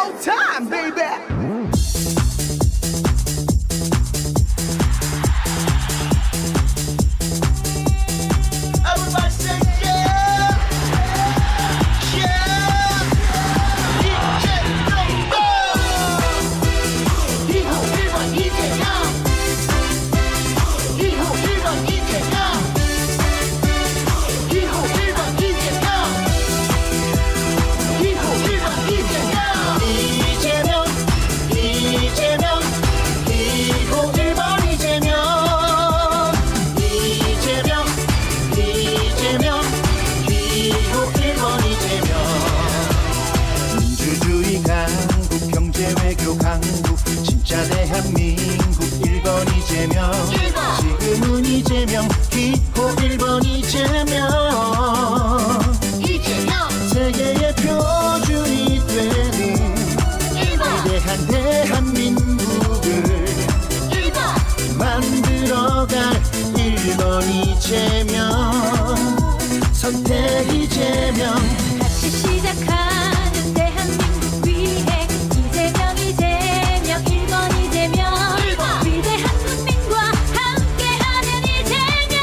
showtime, baby. Everybody say yeah, yeah. 이재명 이호 1번 이재명 이호 1번 이재명 이호 1번 이재명 이호 1번 이재명 이재명 이재명 이호 1번 이재명 이재명 이재명 이호 1번 이재명 민주주의 강국 경제 외교 강국 진짜 대한민국 1번 이재명 지금은 이재명 기호 1번 이재명 세계의 표준이 되는 위대한 대한민국을 만들어갈 1번 이재명 선택 이재명 다시 시작하는 대한민국 위해 이재명 이재명 1번 이재명 위대한 국민과 함께하는 이재명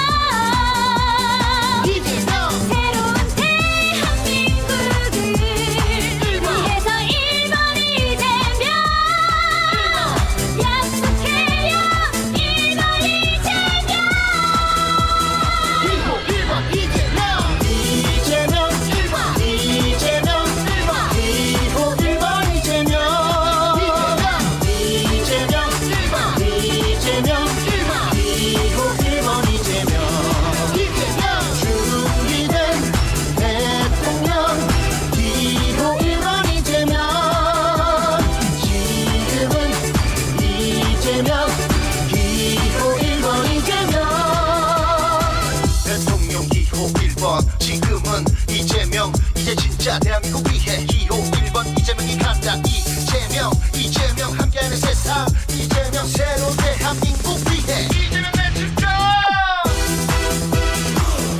새로운 대한민국을 위해서 1번 이재명 약속해요 1번 이재명 이호 1번 이재명 이재명 1번 이재명 1번 이호 1번 이재명 이재명 1번 이재명 1번 이호 1번 이재명 준비된 대통령 기호 1번 이재명 지금은 이재명 기호 1번 이재명 대통령 기호 1번 지금은 이재명 이제 진짜 대한민국 위해 기호 1번 이재명이 간다 이재명 이재명 함께하는 세상 이재명 새로운 대한민국 위해 이재명 내 주장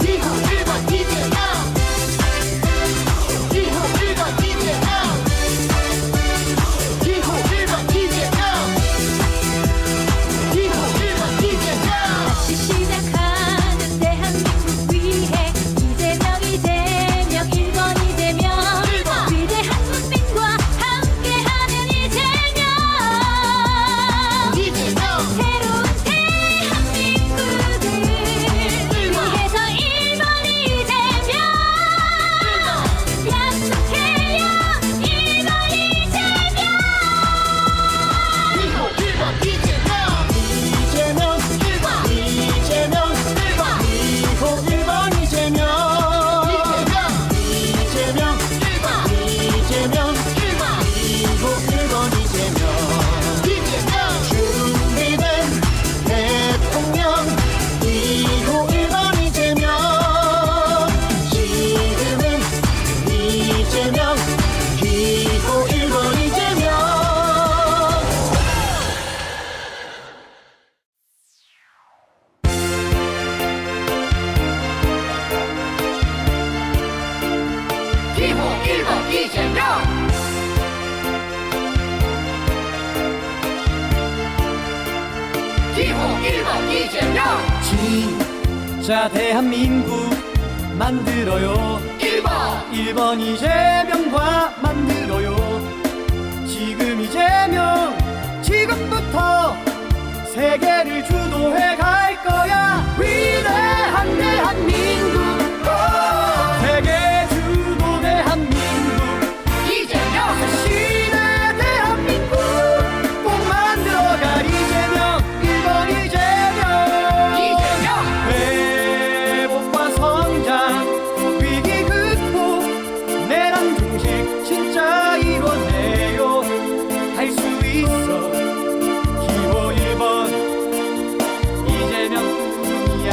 기호 1번 이재명 기호 1번 이재명 기호 1번 이재명 기호 1번 이재명 다시 시작하는 대한민국 위해 이재명 이재명 1번 이재명 위대한 국민과 함께하는 이재명 새로운 대한민국을 위해서 1번 이재명 약속해요 1번 이재명 기호 1번 이재명 이재명 1번 이재명 1번 기호 1번 이재명 이재명 1번 이재명 1번 기호 1번 이재명 준비된 대통령 기호 1번 이재명 지금은 이재명 기호 1번 이재명 기호 1번 이재명 기호 1번 이재명 진짜 대한민국 만들어요 1번 이재명과 만들어요 지금 이재명 지금부터 세계를 주도해 갈 거야 위대한 대한민국 세계 주도 대한민국 새 시대 대한민국 꼭 만들어갈 이재명 1번 이재명 회복과 성장 위기 극복 내란 중식 진짜 이뤄내요 할 수 있어 기호 1번 이재명뿐이야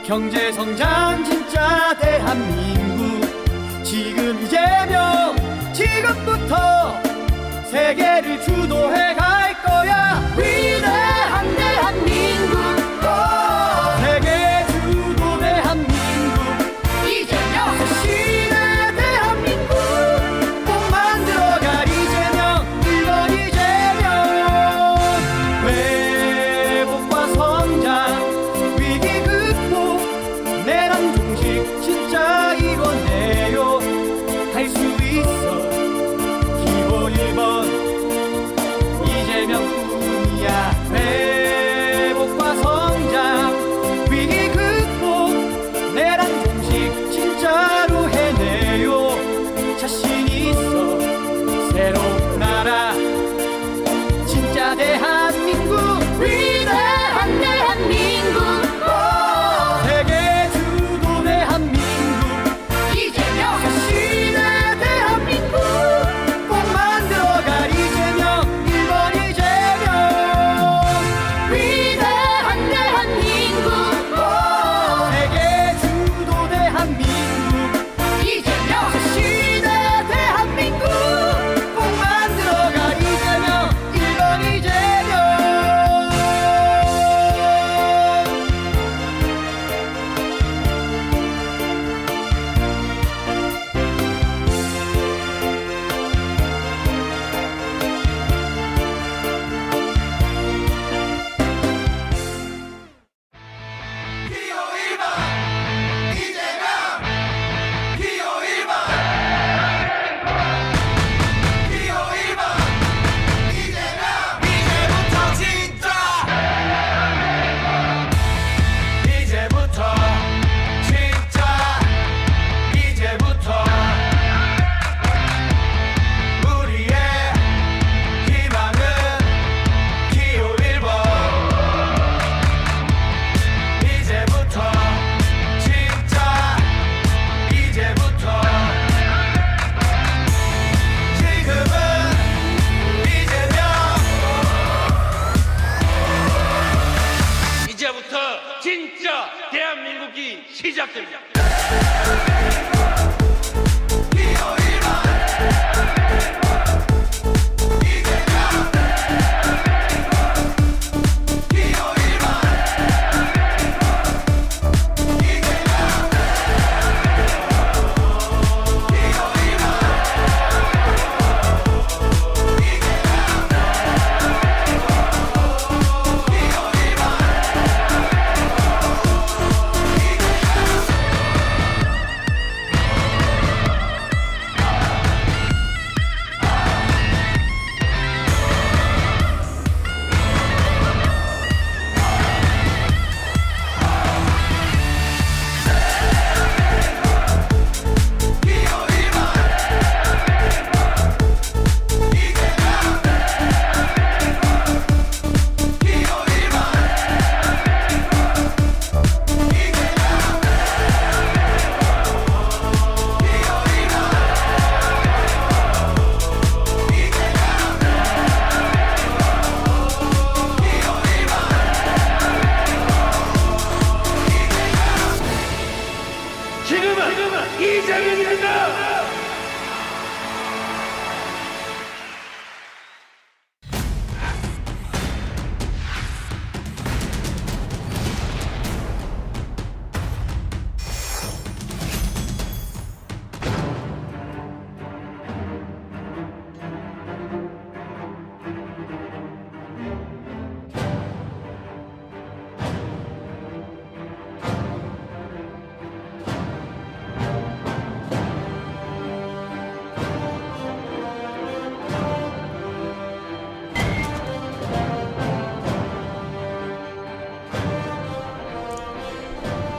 경제 성장 진짜 대한민국 지금 이재명 지금부터 세계를 주도해 갈 거야 위대한 대한민국 세계 주도 대한민국 이재명 시대 대한민국 꼭 만들어갈 이재명 1번 이재명 회복과 성장 위기 극복 내란 종식 진짜 이뤄내요 할 수 있어 기호 1번 이재명 꿈이야 회복과 성장 위기 극복 내란 종식 진짜로 해내요 자신 있어 새로운 나라 진짜 대한민국 위대한 대한민국 세계 주도 대한민국 이재명 시대 대한민국 꼭 만들어갈 이재명 1번 이재명 위대한 대한민국 세계 주도 대한민국 이재명 시대 대한민국 꼭 만들어갈 이재명 1번 이재명 기호 1번 이재명 기호 1번 기호 1번 이재명 이제부터 진짜 이제부터 진짜 이제부터 우리의 희망은 기호 1번 이제부터 진짜 이제부터 지금은 이재명 이제부터 진짜 대한민국이 시작됩니다. 기호 1번 이재명 기호 1번 이재명 기호 1번 지금은 이재명입니다.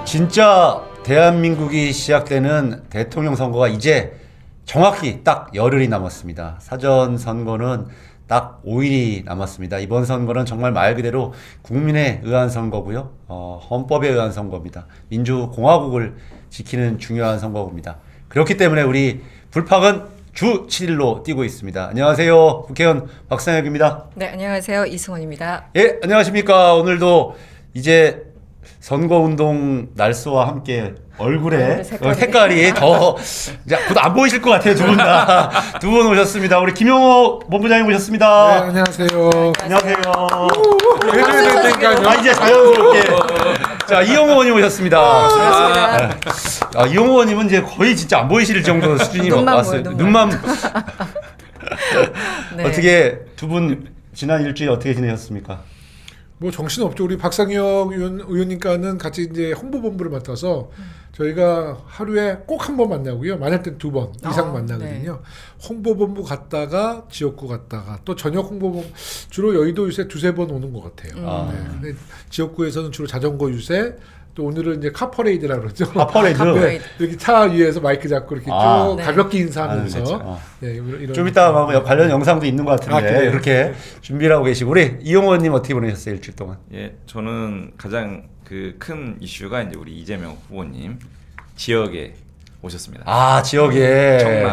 진짜 대한민국이 시작되는 대통령 선거가 이제 정확히 딱 열흘이 남았습니다. 사전 선거는 딱 5일이 남았습니다. 이번 선거는 정말 말 그대로 국민에 의한 선거고요. 헌법에 의한 선거입니다. 민주공화국을 지키는 중요한 선거입니다. 그렇기 때문에 우리 불팍은 주 7일로 뛰고 있습니다. 안녕하세요. 국회의원 박상혁입니다. 네, 안녕하세요. 이승원입니다. 예, 안녕하십니까. 오늘도 이제 선거운동 날쏘와 함께 얼굴에 색깔이. 색깔이 더 이제 곧 안 보이실 것 같아요. 두 분 다. 두 분 오셨습니다. 우리 김용호 본부장님 네, 오셨습니다. 안녕하세요. 안녕하세요. 해줘야 되니까요. 아 이제 자연스럽게. 자 이용호 의원님 오셨습니다. 아, 이용호 의원님은 이제 거의 진짜 안 보이실 정도 수준이 눈만 왔어요. 보여요, 눈만. 네. 어떻게 두 분 지난 일주일 어떻게 지내셨습니까? 뭐 정신 없죠. 우리 박상혁 의원님과는 같이 이제 홍보본부를 맡아서 저희가 하루에 꼭 한 번 만나고요. 많을 땐 2번 이상 만나거든요. 홍보본부 갔다가 지역구 갔다가 또 저녁 홍보본부 주로 여의도 유세 2-3번 오는 것 같아요. 네. 근데 지역구에서는 주로 자전거 유세 또 오늘은 이제 카퍼레이드라고 그러죠. 카퍼레이드? 네, 이렇게 차 위에서 마이크 잡고 이렇게 아. 쭉 네. 가볍게 인사하면서 그렇죠. 네, 이런 좀 이따 막 관련 영상도 있는 것 같은데 아, 그래요? 그렇게 준비를 하고 계시고 우리 이용호 의원님 어떻게 보내셨어요 일주일 동안? 예, 저는 가장 그 큰 이슈가 이제 우리 이재명 후보님 지역에 오셨습니다. 아 지역에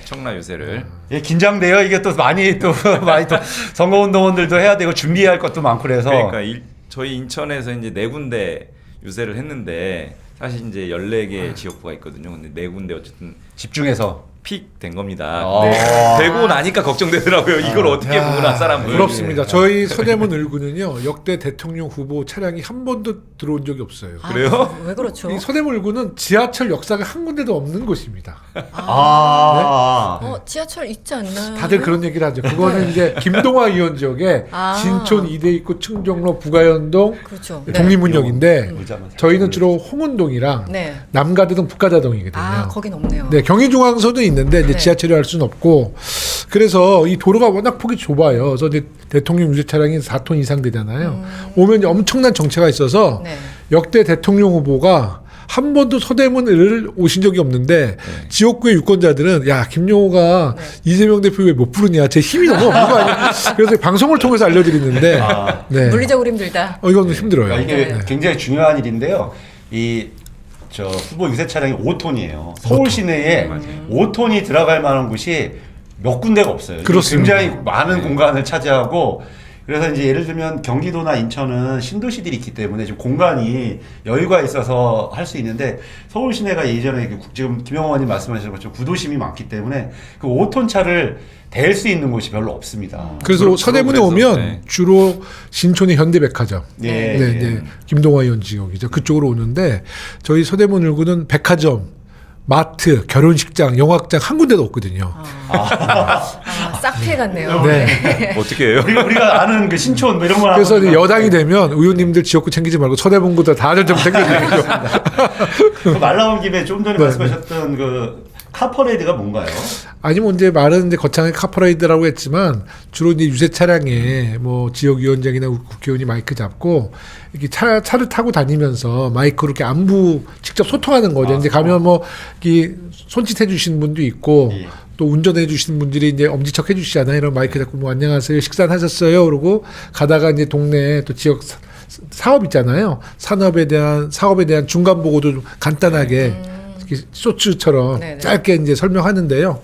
청라 유세를 예, 긴장돼요. 이게 또 많이 또 선거운동원들도 해야 되고 준비할 것도 많고 그래서 그러니까 저희 인천에서 이제 4군데 유세를 했는데 사실 이제 14개 지역구가 있거든요. 근데 4군데 어쨌든 집중해서 픽 된 겁니다. 아. 근데 되고 나니까 걱정되더라고요. 이걸 어떻게 보나 사람을. 부럽습니다. 저희 서대문 을구는요 역대 대통령 후보 차량이 한 번도 들어온 적이 없어요. 그래요? 왜 그렇죠? 이 서대문 을구는 지하철 역사가 한 군데도 없는 곳입니다. 지하철 있지 않나요? 다들 그런 얘기를 하죠. 그거는 이제 김동화 의원 지역에 아. 신촌 이대입구 충정로 부가연동 그렇죠. 독립문역인데 울자마자 저희는 주로 홍은동이랑 네. 남가대동 북가자동이거든요. 아, 거긴 없네요. 네, 경의중앙서도 있는데 이제 네. 지하철이 할 수는 없고 그래서 이 도로가 워낙 폭이 좁아요. 그래서 이제 대통령 유세 차량이 4톤 이상 되잖아요. 오면 이제 엄청난 정체가 있어서 네. 역대 대통령 후보가 한 번도 서대문을 오신 적이 없는데 지역구의 유권자들은 야 김용호가 이재명 대표 왜 못 부르냐 제 힘이 너무 없는 거 아니야. 그래서 방송을 통해서 알려드리는데 네. 물리적으로 힘들다. 이건 힘들어요. 그러니까 이게 네. 굉장히 중요한 일인데요. 저 후보 유세 차량이 5톤이에요. 서울 시내에 5톤이 들어갈 만한 곳이 몇 군데가 없어요. 그렇습니다. 굉장히 많은 공간을 차지하고 그래서 이제 예를 들면 경기도나 인천은 신도시들이 있기 때문에 좀 공간이 여유가 있어서 할 수 있는데 서울 시내가 예전에 지금 김영호 의원님 말씀하신 것처럼 구도심이 많기 때문에 그 5톤 차를 댈 수 있는 곳이 별로 없습니다. 그래서 서대문에 오면 네. 주로 신촌의 현대백화점, 네. 네, 김동화 의원 지역이죠. 그쪽으로 오는데 저희 서대문 을구는 백화점, 마트, 결혼식장, 영화장 한 군데도 없거든요. 싹 피해갔네요. 네. 어떻게 해요? 우리가 아는 그 신촌 뭐 이런 거 그래서 이제 여당이 되면 의원님들 지역구 챙기지 말고 서대문구도 다들 좀 챙겨주시죠. 말 나온 김에 좀 전에 네, 말씀하셨던 그 카퍼레이드가 뭔가요? 아니면 이제 말은 이제 거창하게 카퍼레이드라고 했지만 주로 이제 유세 차량에 뭐 지역위원장이나 국회의원이 마이크 잡고 이렇게 차를 타고 다니면서 마이크로 이렇게 안부 직접 소통하는 거죠. 이제 가면 뭐 이렇게 손짓 해주시는 분도 있고 예. 또 운전해 주시는 분들이 이제 엄지척 해주시잖아요. 이런 마이크 잡고 뭐 안녕하세요, 식사는 하셨어요? 그러고 가다가 이제 동네 또 지역 사업 있잖아요. 사업에 대한 중간 보고도 좀 간단하게. 이렇게 쇼츠처럼 네네. 짧게 이제 설명하는데요.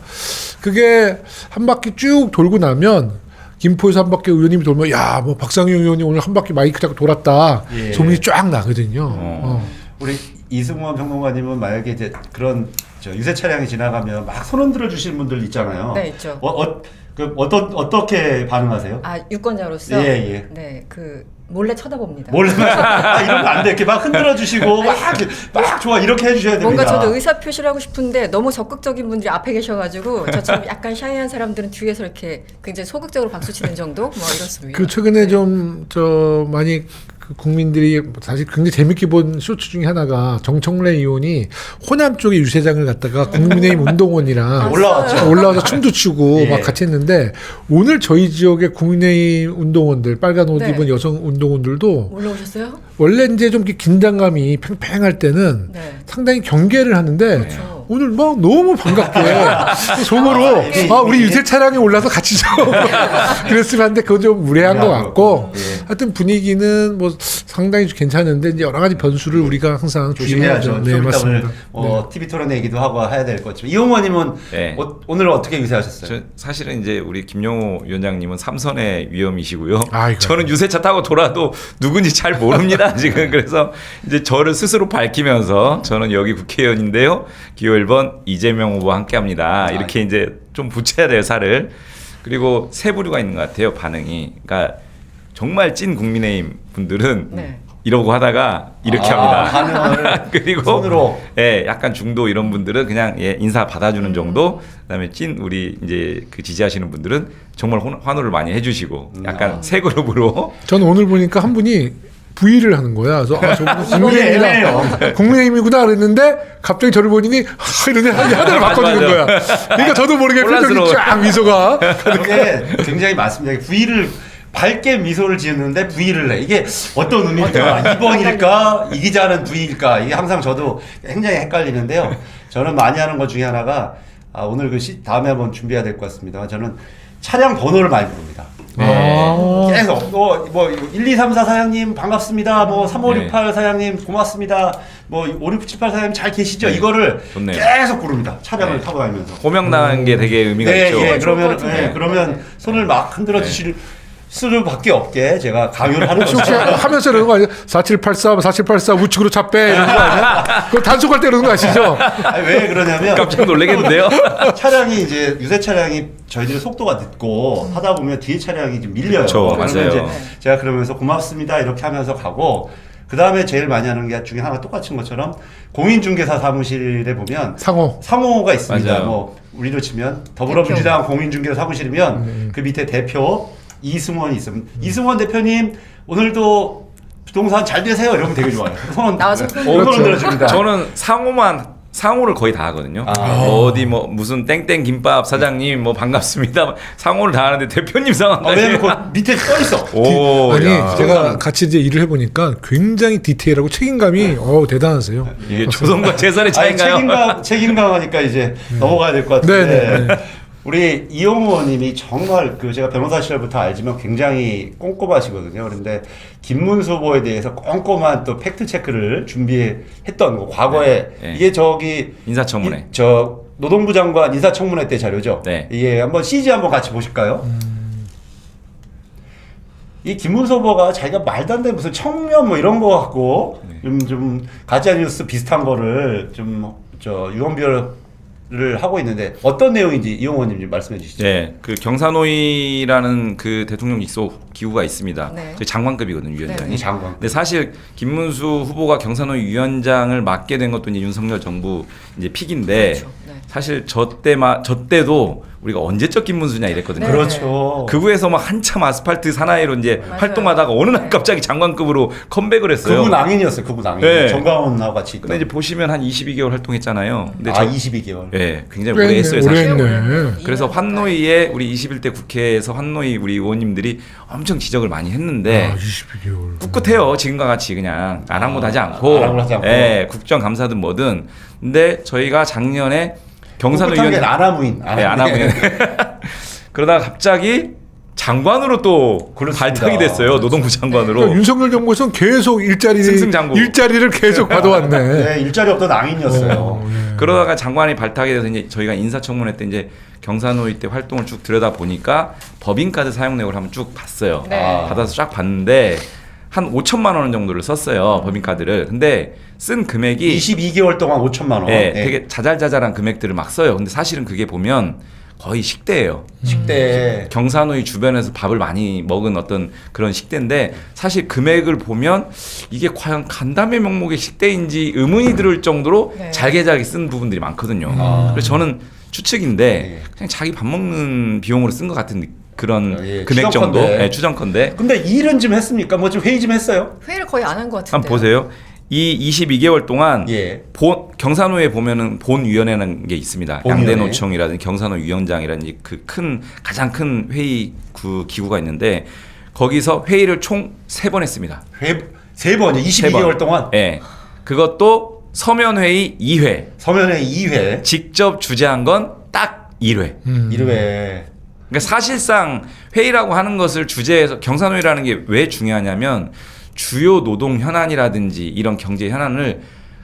그게 한 바퀴 쭉 돌고 나면 김포에서 한 바퀴 의원님이 돌면 야, 뭐 박상영 의원이 오늘 한 바퀴 마이크 잡고 돌았다. 예. 소문이 쫙 나거든요. 우리 이승원 평론가님은 만약에 이제 그런 유세 차량이 지나가면 막 손 흔들어 주시는 분들 있잖아요. 네, 있죠. 어떻게 반응하세요? 아, 유권자로서 예, 예. 네, 몰래 쳐다봅니다. 몰래 이러면 안 돼. 이렇게 막 흔들어 주시고 막 좋아 이렇게 해주셔야 됩니다. 뭔가 저도 의사 표시를 하고 싶은데 너무 적극적인 분들이 앞에 계셔가지고 저처럼 약간 샤이한 사람들은 뒤에서 이렇게 굉장히 소극적으로 박수 치는 정도 뭐 이렇습니다. 그 최근에 좀 많이 그 국민들이 사실 굉장히 재밌게 본 쇼츠 중에 하나가 정청래 의원이 호남 쪽의 유세장을 갔다가 국민의힘 운동원이랑 올라와서 춤도 추고 예. 막 같이 했는데 오늘 저희 지역의 국민의힘 운동원들 빨간 옷 네. 입은 여성 운동원들도 올라오셨어요? 원래 이제 좀 이렇게 긴장감이 팽팽할 때는 네. 상당히 경계를 하는데 그렇죠. 오늘 막 너무 반갑게 속으로 우리 유세 차량에 올라서 같이 좀 그랬으면 한데 그건 좀 무례한 것 같고 하여튼 분위기는 뭐 상당히 괜찮은데 이제 여러 가지 변수를 우리가 항상 조심해야죠. 네, 맞습니다. TV 토론회 얘기도 하고 해야 될 것 같지만 이용호님은 네. 오늘 어떻게 유세하셨어요? 저 사실은 이제 우리 김용호 위원장님은 삼선의 위험이시고요. 아이고. 저는 유세차 타고 돌아도 누군지 잘 모릅니다 지금. 그래서 이제 저를 스스로 밝히면서 저는 여기 국회의원인데요. 기호 1번 이재명 후보와 함께합니다. 이렇게 이제 좀 붙여야 돼요 살을. 그리고 세 부류가 있는 것 같아요 반응이. 그러니까 정말 찐 국민의힘 분들은 네. 이러고 하다가 이렇게 합니다. 반응을 그리고 손으로. 예, 약간 중도 이런 분들은 그냥 예, 인사 받아주는 정도. 그다음에 찐 우리 이제 그 지지하시는 분들은 정말 환호를 많이 해주시고 약간 세 그룹으로. 저는 오늘 보니까 한 분이 V를 하는 거야. 그래서 아, 저분 애매해요. 국민의힘이구나 그랬는데 갑자기 저를 보니 이러네 하나를 바꿔주는 거야. 그러니까 저도 모르게 표정이 혼란스러워. 쫙 미소가. 그게 굉장히 많습니다. V를 밝게 미소를 지었는데 V를 내. 이게 어떤 의미일까? 2번일까? 이기자는 V일까? 이게 항상 저도 굉장히 헷갈리는데요. 저는 많이 하는 것 중에 하나가 오늘 다음에 한번 준비해야 될 것 같습니다. 저는 차량 번호를 많이 부릅니다. 계속 뭐 1, 2, 3, 4 사장님 반갑습니다. 뭐 3, 5, 6, 8 사장님 고맙습니다. 뭐 5, 6, 7, 8 사장님 잘 계시죠? 네. 이거를 좋네요. 계속 부릅니다. 차량을 네. 타고 다니면서. 호명당한 게 되게 의미가 있죠. 그러면 손을 막 흔들어 주실 수밖에 없게 제가 강요를 하는 혹시 거죠. 하면서 이러는 거 아니에요? 4784, 4784 우측으로 차 빼 이런 거 아니야? 그거 단속할 때 이러는 거 아시죠? 아니, 왜 그러냐면 깜짝 놀라겠는데요. 차량이 이제 유세 차량이 저희들이 속도가 늦고 하다 보면 뒤에 차량이 좀 밀려요. 그렇죠, 그러면 맞아요. 이제 제가 그러면서 고맙습니다 이렇게 하면서 가고 그 다음에 제일 많이 하는 게 중에 하나 똑같은 것처럼 공인중개사 사무실에 보면 상호가 있습니다. 맞아요. 뭐 우리로 치면 더불어민주당 공인중개사 사무실이면 그 밑에 대표 이승원이 있으면 이승원 대표님 오늘도 부동산 잘 되세요 이러면 되게 좋아요. 손 나와서 손 흔들어줍니다. 저는 상호를 거의 다 하거든요. 어디 뭐 무슨 땡땡 김밥 사장님 뭐 반갑습니다. 상호를 다 하는데 대표님 상황까지. 왜냐면 그 밑에 써 있어. 오, 아니 야. 제가 같이 이제 일을 해보니까 굉장히 디테일하고 책임감이 대단하세요. 이게 조선과 제선의 차이인가요? 책임감 하니까 이제 넘어가야 될 것 같은데. 네네. 우리 이용호 님이 정말 제가 변호사 시절부터 알지만 굉장히 꼼꼼하시거든요. 그런데 김문수 후보에 대해서 꼼꼼한 또 팩트 체크를 준비했던 거 과거에 네. 이게 저기 인사청문회. 저 노동부 장관 인사청문회 때 자료죠. 네. 이게 한번 CG 한번 같이 보실까요? 이 김문수 후보가 자기가 말도 안 되는 무슨 청년 뭐 이런 거 갖고 좀 가짜 뉴스 비슷한 거를 좀 유언비어를 하고 있는데 어떤 내용인지 이용호님 좀 말씀해 주시죠. 네, 그 경사노위라는 그 대통령 직속 기구가 있습니다. 네. 저희 장관급이거든요, 위원장이. 네. 장관. 근데 사실 김문수 후보가 경사노위 위원장을 맡게 된 것도 이제 윤석열 정부 이제 픽인데 그렇죠. 네. 사실 저 때도 우리가 언제적 김문수냐 이랬거든요. 네. 그렇죠. 극우에서 막 한참 아스팔트 사나이로 이제 맞아요. 활동하다가 어느 날 네. 갑자기 장관급으로 컴백을 했어요. 그분 낭인이었어요. 그분 낭인. 네. 정강원하고 같이 있던. 근데 이제 보시면 한 22개월 활동했잖아요. 근데 22개월. 네, 굉장히 오래 했어요, 사실. 오래 했네. 그래서 환노위에 우리 21대 국회에서 환노위 우리 의원님들이 엄청 지적을 많이 했는데 22개월. 꿋꿋해요. 지금과 같이 그냥 아랑곳하지 않고, 아랑곳하지 않고. 예, 국정감사든 뭐든. 근데 저희가 작년에 경사노 꿋꿋한 게 위원 아나무인. 네, 아나무인 그러다가 갑자기 장관으로 또 그렇습니다. 발탁이 됐어요. 노동부 장관으로. 그러니까 윤석열 정부에서는 계속 승승장구. 일자리를 계속 받아왔네. 네, 일자리 없던 낭인이었어요. 그러다가 장관이 발탁이 돼서 이제 저희가 인사청문회 때 이제 경사노위 때 활동을 쭉 들여다 보니까 법인카드 사용 내역을 한번 쭉 봤어요. 네. 받아서 쫙 봤는데 한 5천만 원 정도를 썼어요. 법인카드를. 근데 쓴 금액이 22개월 동안 5천만 원. 네, 네. 되게 자잘자잘한 금액들을 막 써요. 근데 사실은 그게 보면 거의 식대예요. 식대. 경사노위 주변에서 밥을 많이 먹은 어떤 그런 식대인데 사실 금액을 보면 이게 과연 간담회 명목의 식대인지 의문이 들을 정도로 네. 잘게 쓴 부분들이 많거든요. 그래서 저는 추측인데 네. 그냥 자기 밥 먹는 비용으로 쓴 것 같은 그런 예, 금액 정도, 추정컨대. 네, 추정컨대. 근데 일은 좀 했습니까? 뭐 좀 회의 좀 했어요? 회의를 거의 안 한 것 같은데. 한번 보세요. 이 22개월 동안 예. 경사노에 보면은 본위원회라는 게 있습니다. 본위원회. 양대노총이라든지 경사노 위원장이라든지 그 가장 큰 회의 그 기구가 있는데 거기서 회의를 총 3번 했습니다. 3번이요. 22개월 동안. 네. 그것도 서면 회의 2회, 서면회 2회. 직접 주재한 건 딱 1회. 1회. 그러니까 사실상 회의라고 하는 것을 주제에서 경사노위라는 게 왜 중요하냐면 주요 노동 현안이라든지 이런 경제 현안을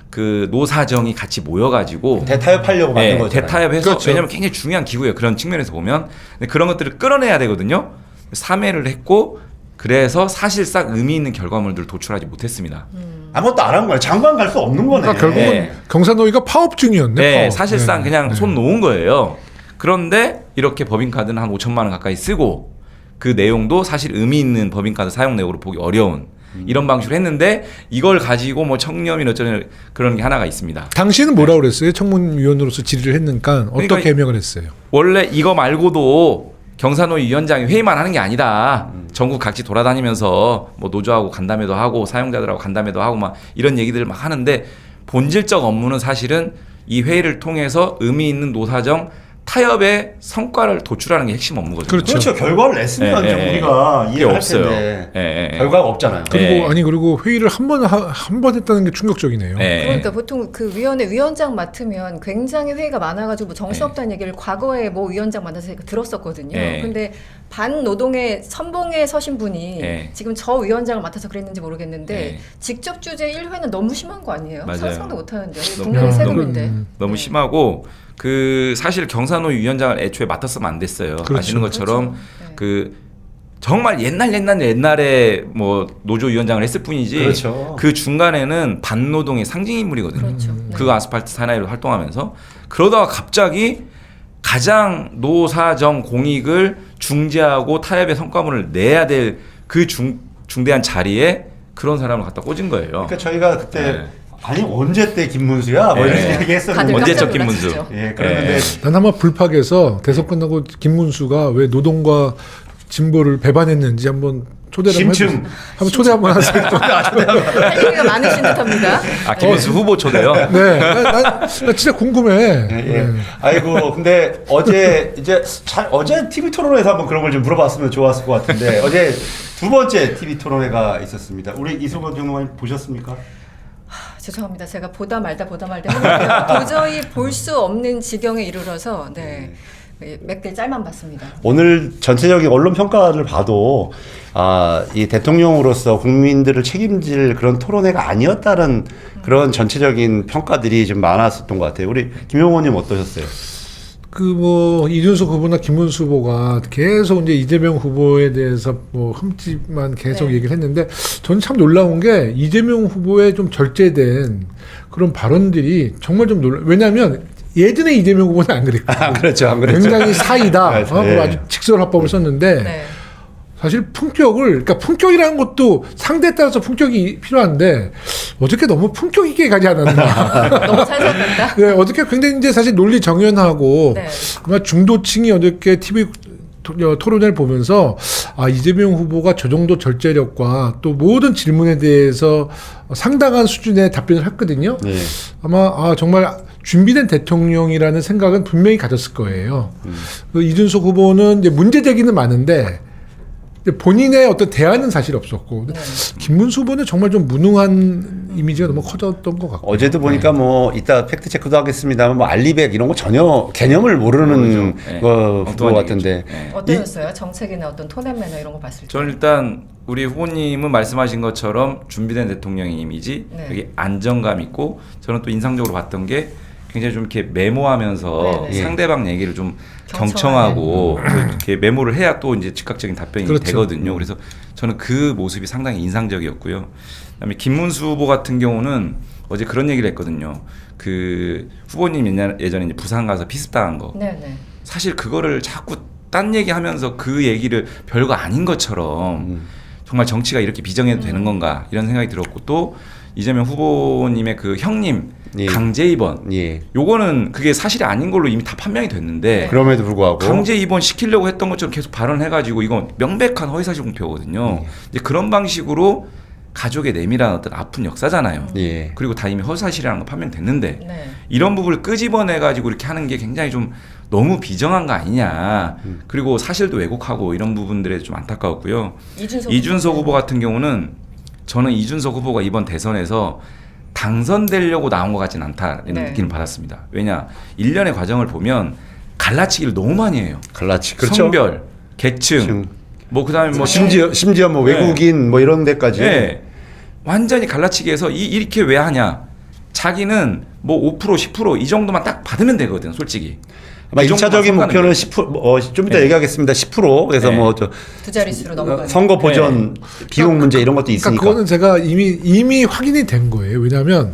그 노사정이 같이 모여가지고 대타협하려고 만든 거죠. 대타협해서 그렇죠. 왜냐면 굉장히 중요한 기구예요. 그런 측면에서 보면 근데 그런 것들을 끌어내야 되거든요. 3회를 했고 그래서 사실상 의미 있는 결과물들을 도출하지 못했습니다. 아무것도 안 한 거야. 장관 갈 수 없는 거네. 그러니까 결국은 네. 경사노위가 파업 중이었네. 네, 파업. 사실상 네. 그냥 네. 손 놓은 거예요. 그런데 이렇게 법인카드는 한 5천만 원 가까이 쓰고 그 내용도 사실 의미 있는 법인카드 사용 내역으로 보기 어려운 이런 방식으로 했는데 이걸 가지고 뭐 청렴이 어쩌는 그런 게 하나가 있습니다. 당시에는 뭐라고 그랬어요? 청문위원으로서 질의를 했는가 어떻게 그러니까 해명을 했어요? 원래 이거 말고도 경사노위 위원장이 회의만 하는 게 아니다. 전국 각지 돌아다니면서 뭐 노조하고 간담회도 하고 사용자들하고 간담회도 하고 막 이런 얘기들을 막 하는데 본질적 업무는 사실은 이 회의를 통해서 의미 있는 노사정 타협의 성과를 도출하는 게 핵심 업무거든요. 그렇죠. 결과를 냈으면 예, 좀 예. 우리가 그게 이해할 없어요. 텐데 예, 예. 결과가 없잖아요. 그리고 네. 그리고 회의를 한 번 했다는 게 충격적이네요. 네. 그러니까 보통 그 위원회 위원장 맡으면 굉장히 회의가 많아가지고 뭐 정신없다는 얘기를 과거에 뭐 위원장 만나서 들었었거든요. 네. 근데 반 노동의 선봉에 서신 분이 네. 지금 저 위원장을 맡아서 그랬는지 모르겠는데 네. 직접 주제 1회는 너무 심한 거 아니에요? 맞아요. 상상도 못하는데 너무- 국민의 야, 세금인데. 너무 네. 심하고 그 사실 경사노위 위원장을 애초에 맡았으면 안 됐어요. 그렇죠. 아시는 것처럼 그렇죠. 네. 그 정말 옛날에 뭐 노조 위원장을 했을 뿐이지 그렇죠. 그 중간에는 반노동의 상징 인물이거든요. 그렇죠. 네. 그 아스팔트 사나이로 활동하면서 그러다가 갑자기 가장 노사정 공익을 중재하고 타협의 성과물을 내야 될 그 중대한 자리에 그런 사람을 갖다 꽂은 거예요. 그러니까 저희가 그때 네. 아니 언제 때 김문수야? 뭐 이런 네. 얘기했었는데 다들 언제적 깜짝 김문수. 놀랐었죠. 예, 그랬는데 난 아마 불팍에서 대선 끝나고 김문수가 왜 노동과 진보를 배반했는지 한번 초대를 한번 심층. 해보세요. 한번 초대 한번 하세요. 할 얘기가 많으신 듯합니다. 아 김문수 후보 초대요. 네, 나 진짜 궁금해. 예, 예. 네. 아이고 근데 어제 이제 어제 TV 토론회에서 한번 그런 걸 좀 물어봤으면 좋았을 것 같은데 어제 두 번째 TV 토론회가 있었습니다. 우리 이승원 평론가님 보셨습니까? 죄송합니다. 제가 보다 말다 했는데요. 도저히 볼 수 없는 지경에 이르러서 몇 개 짤만 봤습니다. 오늘 전체적인 언론 평가를 봐도 이 대통령으로서 국민들을 책임질 그런 토론회가 아니었다는 그런 전체적인 평가들이 좀 많았었던 것 같아요. 우리 김용호님 어떠셨어요? 그 뭐 이준석 후보나 김문수 후보가 계속 이제 이재명 후보에 대해서 뭐 흠집만 계속 네. 얘기를 했는데 저는 참 놀라운 게 이재명 후보의 좀 절제된 그런 발언들이 정말 좀 왜냐하면 예전에 이재명 후보는 안 그랬고 그렇죠, 안 그랬죠. 굉장히 사이다. 맞아요. 그리고 예. 아주 직설화법을 썼는데 네. 사실 그러니까 품격이라는 것도 상대에 따라서 품격이 필요한데 어저께 너무 품격 있게 가지 않았나. 너무 살살 뺐다. 네, 어저께 굉장히 이제 사실 논리 정연하고 네. 아마 중도층이 어저께 TV 토론회를 보면서 이재명 후보가 저 정도 절제력과 또 모든 질문에 대해서 상당한 수준의 답변을 했거든요. 네. 아마 정말 준비된 대통령이라는 생각은 분명히 가졌을 거예요. 그 이준석 후보는 이제 문제 제기는 많은데 본인의 어떤 대안은 사실 없었고 김문수 후보는 정말 좀 무능한 이미지가 너무 커졌던 것 같고 어제도 보니까 뭐 이따 팩트 체크도 하겠습니다만 뭐 알리백 이런 거 전혀 개념을 모르는 모르죠. 네. 거 엉뚱한 같은데 얘기죠. 네. 어떠셨어요? 정책이나 어떤 톤앤 매너 이런 거 봤을 때. 저는 일단 우리 후보님은 말씀하신 것처럼 준비된 대통령의 이미지, 네. 여기 안정감 있고 저는 또 인상적으로 봤던 게 굉장히 좀 이렇게 메모하면서 네네. 상대방 얘기를 좀 경청하게. 경청하고 이렇게 메모를 해야 또 이제 즉각적인 답변이 그렇죠. 되거든요. 그래서 저는 그 모습이 상당히 인상적이었고요. 그다음에 김문수 후보 같은 경우는 어제 그런 얘기를 했거든요. 그 후보님 예전에 이제 부산 가서 피습당한 거. 네네. 사실 그거를 자꾸 딴 얘기하면서 그 얘기를 별거 아닌 것처럼 정말 정치가 이렇게 비정해도 되는 건가 이런 생각이 들었고 또 이재명 후보님의 그 형님 예. 강제 입원 예. 요거는 그게 사실이 아닌 걸로 이미 다 판명이 됐는데 그럼에도 불구하고 강제 입원 시키려고 했던 것처럼 계속 발언해가지고 이건 명백한 허위사실 공표거든요. 이제 그런 방식으로 가족의 내밀한 어떤 아픈 역사잖아요. 예. 그리고 다 이미 허위사실이라는 거 판명됐는데 네. 이런 부분을 끄집어내가지고 이렇게 하는 게 굉장히 좀 너무 비정한 거 아니냐. 그리고 사실도 왜곡하고 이런 부분들에 좀 안타까웠고요. 이준석 후보 같은 경우는 저는 이준석 후보가 이번 대선에서 당선되려고 나온 것 같진 않다는 네. 느낌을 받았습니다. 왜냐 1년의 과정을 보면 갈라치기를 너무 많이 해요. 갈라치. 그렇죠. 성별, 계층, 뭐 그다음에 뭐 심지어 뭐 네. 외국인 뭐 이런 데까지. 네. 완전히 갈라치기해서 이렇게 왜 하냐? 자기는 뭐 5% 10% 이 정도만 딱 받으면 되거든, 솔직히. 아마 이 정도만 1차적인 목표는 상관은 10%, 좀 이따 네. 얘기하겠습니다. 10%. 그래서 네. 뭐 저 두 자릿수로 넘어가는. 선거 보전 비용 문제 이런 것도 있으니까. 그러니까 그거는 제가 이미 확인이 된 거예요. 왜냐하면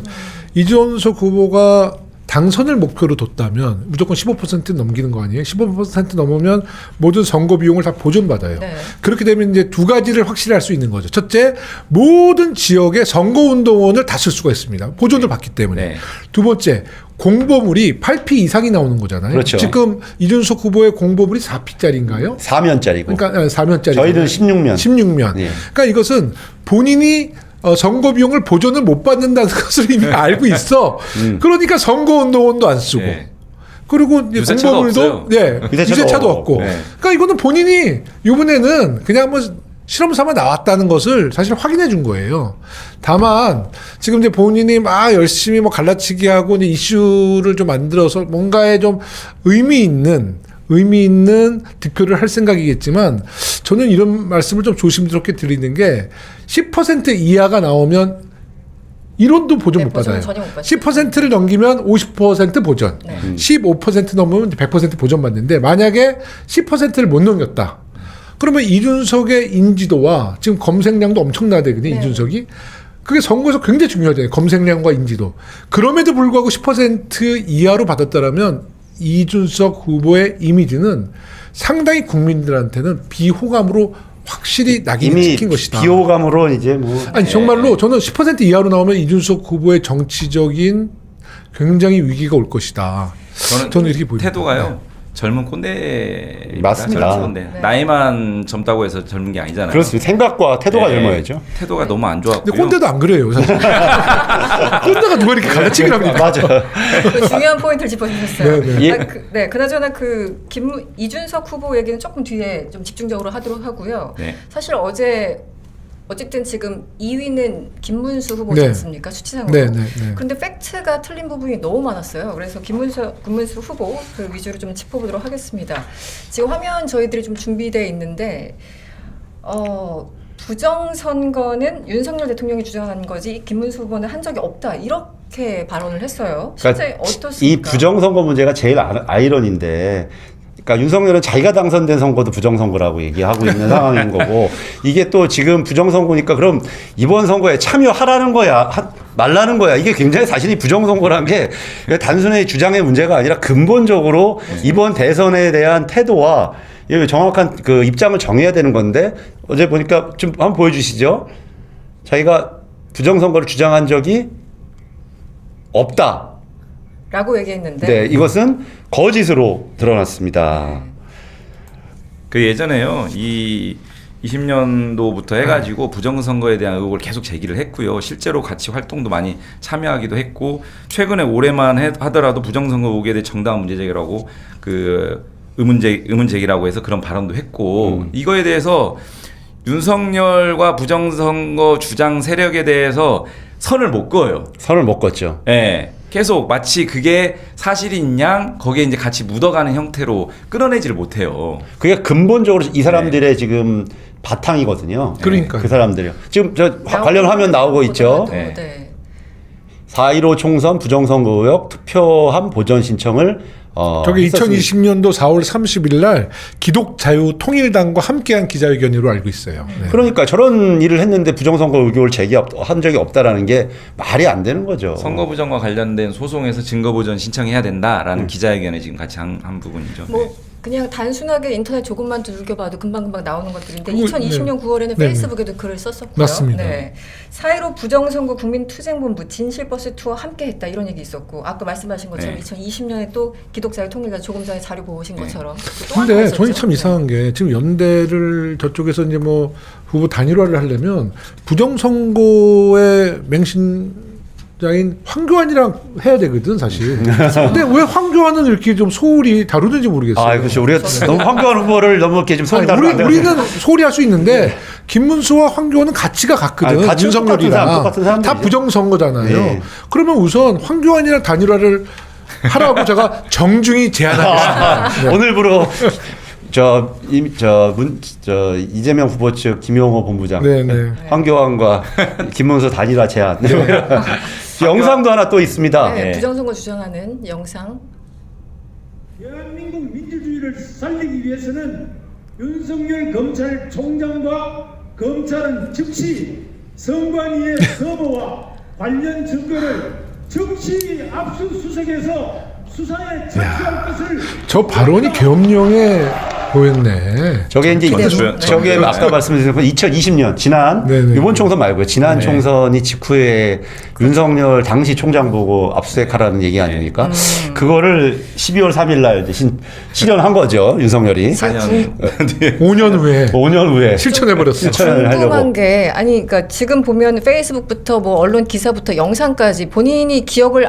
이준석 후보가 당선을 목표로 뒀다면 무조건 15% 넘기는 거 아니에요? 15% 넘으면 모든 선거 비용을 다 보존받아요. 네. 그렇게 되면 이제 두 가지를 확실히 할 수 있는 거죠. 첫째, 모든 지역의 선거운동원을 다 쓸 수가 있습니다. 보존을 받기 때문에. 네. 두 번째, 공보물이 8피 이상이 나오는 거잖아요. 그렇죠. 지금 이준석 후보의 공보물이 4피짜리인가요? 4면짜리고. 그러니까 4면짜리. 저희는 16면. 16면. 예. 그러니까 이것은 본인이 선거 비용을 보존을 못 받는다는 것을 이미 알고 있어. 그러니까 선거운동원도 안 쓰고. 네. 그리고 이제 유세차도 공보물도 없어요. 예, 유세차도 없고. 네. 그러니까 이거는 본인이 이번에는 그냥 뭐 실험 삼아 나왔다는 것을 사실 확인해 준 거예요. 다만 지금 이제 본인이 막 열심히 뭐 갈라치기 하고 이제 이슈를 좀 만들어서 뭔가에 좀 의미 있는 득표를 할 생각이겠지만 저는 이런 말씀을 좀 조심스럽게 드리는 게 10% 이하가 나오면 1원도 보존 네, 못 받아요. 보존 전혀 못 받죠. 10%를 넘기면 50% 보존. 네. 15% 넘으면 100% 보존 받는데 만약에 10%를 못 넘겼다. 그러면 이준석의 인지도와 지금 검색량도 엄청나거든요. 네. 이준석이. 그게 선거에서 굉장히 중요하잖아요. 검색량과 인지도. 그럼에도 불구하고 10% 이하로 받았다라면 이준석 후보의 이미지는 상당히 국민들한테는 비호감으로 확실히 낙인이 이미 찍힌 것이다. 비호감으로 이제 뭐 아니 정말로 저는 10% 이하로 나오면 이준석 후보의 정치적인 굉장히 위기가 올 것이다. 저는 이렇게 보입니다. 태도가요. 젊은 꼰대 맞습니다. 젊은 꼰대. 네. 나이만 젊다고 해서 젊은 게 아니잖아요. 그렇습니다. 생각과 태도가 네. 젊어야죠. 태도가 너무 안 좋았고요. 근데 꼰대도 안 그래요, 사실. 꼰대가 누가 이렇게 갈라치기를 합니까? 맞아. 그 중요한 포인트를 짚어주셨어요. 네, 네. 그나저나 이준석 후보 얘기는 조금 뒤에 좀 집중적으로 하도록 하고요. 네. 사실 어쨌든 지금 2위는 김문수 후보지 네. 않습니까? 수치상으로. 네, 네, 네. 그런데 팩트가 틀린 부분이 너무 많았어요. 그래서 김문수 후보 그 위주로 좀 짚어보도록 하겠습니다. 지금 화면 저희들이 좀 준비되어 있는데 부정선거는 윤석열 대통령이 주장한 거지 김문수 후보는 한 적이 없다. 이렇게 발언을 했어요. 실제 그러니까 어떻습니까? 이 부정선거 문제가 제일 아이러니인데, 그러니까 윤석열은 자기가 당선된 선거도 부정선거라고 얘기하고 있는 상황인 거고, 이게 또 지금 부정선거니까 그럼 이번 선거에 참여하라는 거야, 말라는 거야. 이게 굉장히 사실이 부정선거라는 게 단순히 주장의 문제가 아니라 근본적으로 이번 대선에 대한 태도와 정확한 그 입장을 정해야 되는 건데, 어제 보니까 좀 한번 보여주시죠. 자기가 부정선거를 주장한 적이 없다. 라고 얘기했는데 네, 이것은 거짓으로 드러났습니다. 그 예전에요. 이 20년도부터 해가지고 부정선거에 대한 의혹을 계속 제기를 했고요. 실제로 같이 활동도 많이 참여하기도 했고, 최근에 올해만 하더라도 부정선거 의혹에 대해 정당한 문제 제기라고 그 의문 제기라고 해서 그런 발언도 했고, 이거에 대해서 윤석열과 부정선거 주장 세력에 대해서 선을 못 그어요. 선을 못 걷죠. 예. 계속 마치 그게 사실인 양 거기에 이제 같이 묻어가는 형태로 끌어내지를 못해요. 그게 근본적으로 이 사람들의 지금 바탕이거든요. 그러니까요. 그 사람들이요. 지금 저 관련 화면 나오고 있죠. 네. 네. 4.15 총선 부정선거 의혹 투표함 보전 신청을 저게 했었습니다. 2020년도 4월 30일 날 기독자유통일당과 함께한 기자회견으로 알고 있어요. 네. 그러니까 저런 일을 했는데 부정선거 의혹을 제기한 적이 없다라는 게 말이 안 되는 거죠. 선거 부정과 관련된 소송에서 증거 보전 신청해야 된다라는 기자회견에 지금 같이 한 부분이죠. 뭐 그냥 단순하게 인터넷 조금만 두들겨봐도 금방금방 나오는 것들인데 그거, 2020년 9월에는 네. 페이스북에도 글을 썼었고요. 맞습니다. 네. 4.15 부정선거 국민투쟁본부 진실버스 투어 함께했다 이런 얘기 있었고, 아까 말씀하신 것처럼 네. 2020년에 또 기독자유통일당 조금 전에 자료 보신 것처럼 또 하나 근데 있었죠. 저는 참 이상한 게 지금 연대를 저쪽에서 이제 뭐 후보 단일화를 하려면 부정선거의 맹신자인 황교안이랑 해야 되거든 사실. 근데 왜 황교안은 이렇게 좀 소홀히 다루는지 모르겠어요. 아, 그렇죠. 우리가 너무 황교안 후보를 너무 이렇게 좀 소리 아니, 다루면 안 되는데. 우리는 소홀히 할 수 있는데 김문수와 황교안은 가치가 같거든. 아니, 같이 똑같은 윤석열이랑 사람들이죠. 다 부정선거잖아요. 네. 그러면 우선 황교안이랑 단일화를 하라고 제가 정중히 제안하겠습니다. 네. 오늘부로 이재명 후보 측 김용호 본부장, 네, 네. 황교안과 김문수 단일화 제안. 영상도 하나 또 있습니다. 네, 네. 부정선거 주장하는 영상. 대한민국 민주주의를 살리기 위해서는 윤석열 검찰총장과 검찰은 즉시 선관위의 서버와 관련 증거를 즉시 압수수색해서 수사에 착수할 것을. 저 발언이 계엄령에 보였네. 저게 이제 저게 아까 말씀드린 2020년 지난 네네. 이번 총선 말고요. 지난 총선이 직후에 윤석열 당시 총장 보고 압수수색하라는 얘기 아닙니까? 그거를 12월 3일 날 이제 실현한 거죠. 윤석열이 5년 후에 5년 후에 실천해버렸어. 실천을 궁금한 하려고. 게 아니 그러니까 지금 보면 페이스북부터 뭐 언론 기사부터 영상까지 본인이 기억을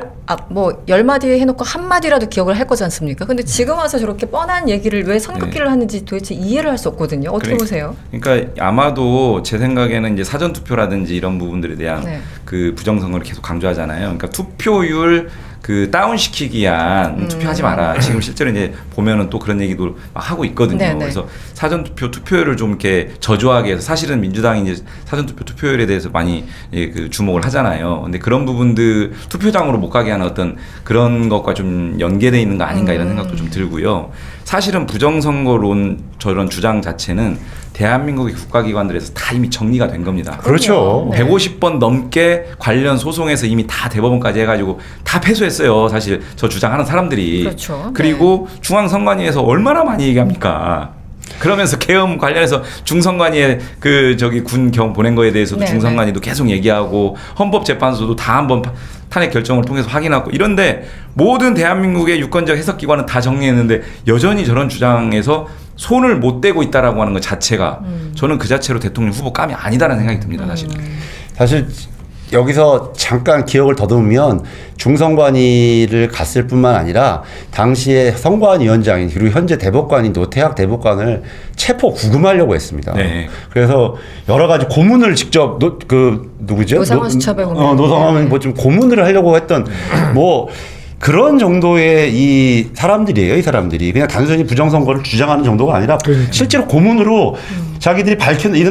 뭐 10마디 해놓고 한마디라도 기억을 할 거지 않습니까? 근데 지금 와서 저렇게 뻔한 얘기를 왜 선긋기를 하는지 도대체 이해를 할 수 없거든요. 어떻게 보세요? 그러니까 아마도 제 생각에는 이제 사전 투표라든지 이런 부분들에 대한 네. 그 부정선거를 계속 강조하잖아요. 그러니까 투표율 그 다운시키기 위한 투표하지 마라. 지금 실제로 이제 보면은 또 그런 얘기도 막 하고 있거든요. 네네. 그래서 사전 투표율을 좀 이렇게 저조하게 해서 사실은 민주당이 이제 사전 투표율에 대해서 많이 그 주목을 하잖아요. 근데 그런 부분들 투표장으로 못 가게 하는 어떤 그런 것과 좀 연계되어 있는 거 아닌가 이런 생각도 좀 들고요. 사실은 부정선거론 저런 주장 자체는 대한민국의 국가기관들에서 다 이미 정리가 된 겁니다. 그렇죠. 네. 150번 넘게 관련 소송에서 이미 다 대법원까지 해가지고 다 패소했어요. 사실 저 주장하는 사람들이. 그렇죠. 그리고 중앙선관위에서 얼마나 많이 얘기합니까? 그러면서 계엄 관련해서 중선관위에 그 저기 군 경험 보낸 거에 대해서도 네, 중선관위도 계속 얘기하고 헌법재판소도 다 한번 탄핵 결정을 통해서 확인하고 이런데 모든 대한민국의 유권적 해석기관은 다 정리했는데 여전히 저런 주장에서 손을 못 대고 있다라고 하는 것 자체가 저는 그 자체로 대통령 후보 감이 아니다라는 생각이 듭니다. 사실 여기서 잠깐 기억을 더듬으면 중선관위를 갔을 뿐만 아니라 당시에 선관위원장인 그리고 현재 대법관인 노태학 대법관을 체포 구금하려고 했습니다. 네. 그래서 여러 가지 고문을 직접 누구죠? 노상원 수첩에 보면. 노상원 뭐 좀 고문을 하려고 했던 뭐 그런 정도의 이 사람들이에요. 이 사람들이 그냥 단순히 부정선거를 주장하는 정도가 아니라 실제로 고문으로 자기들이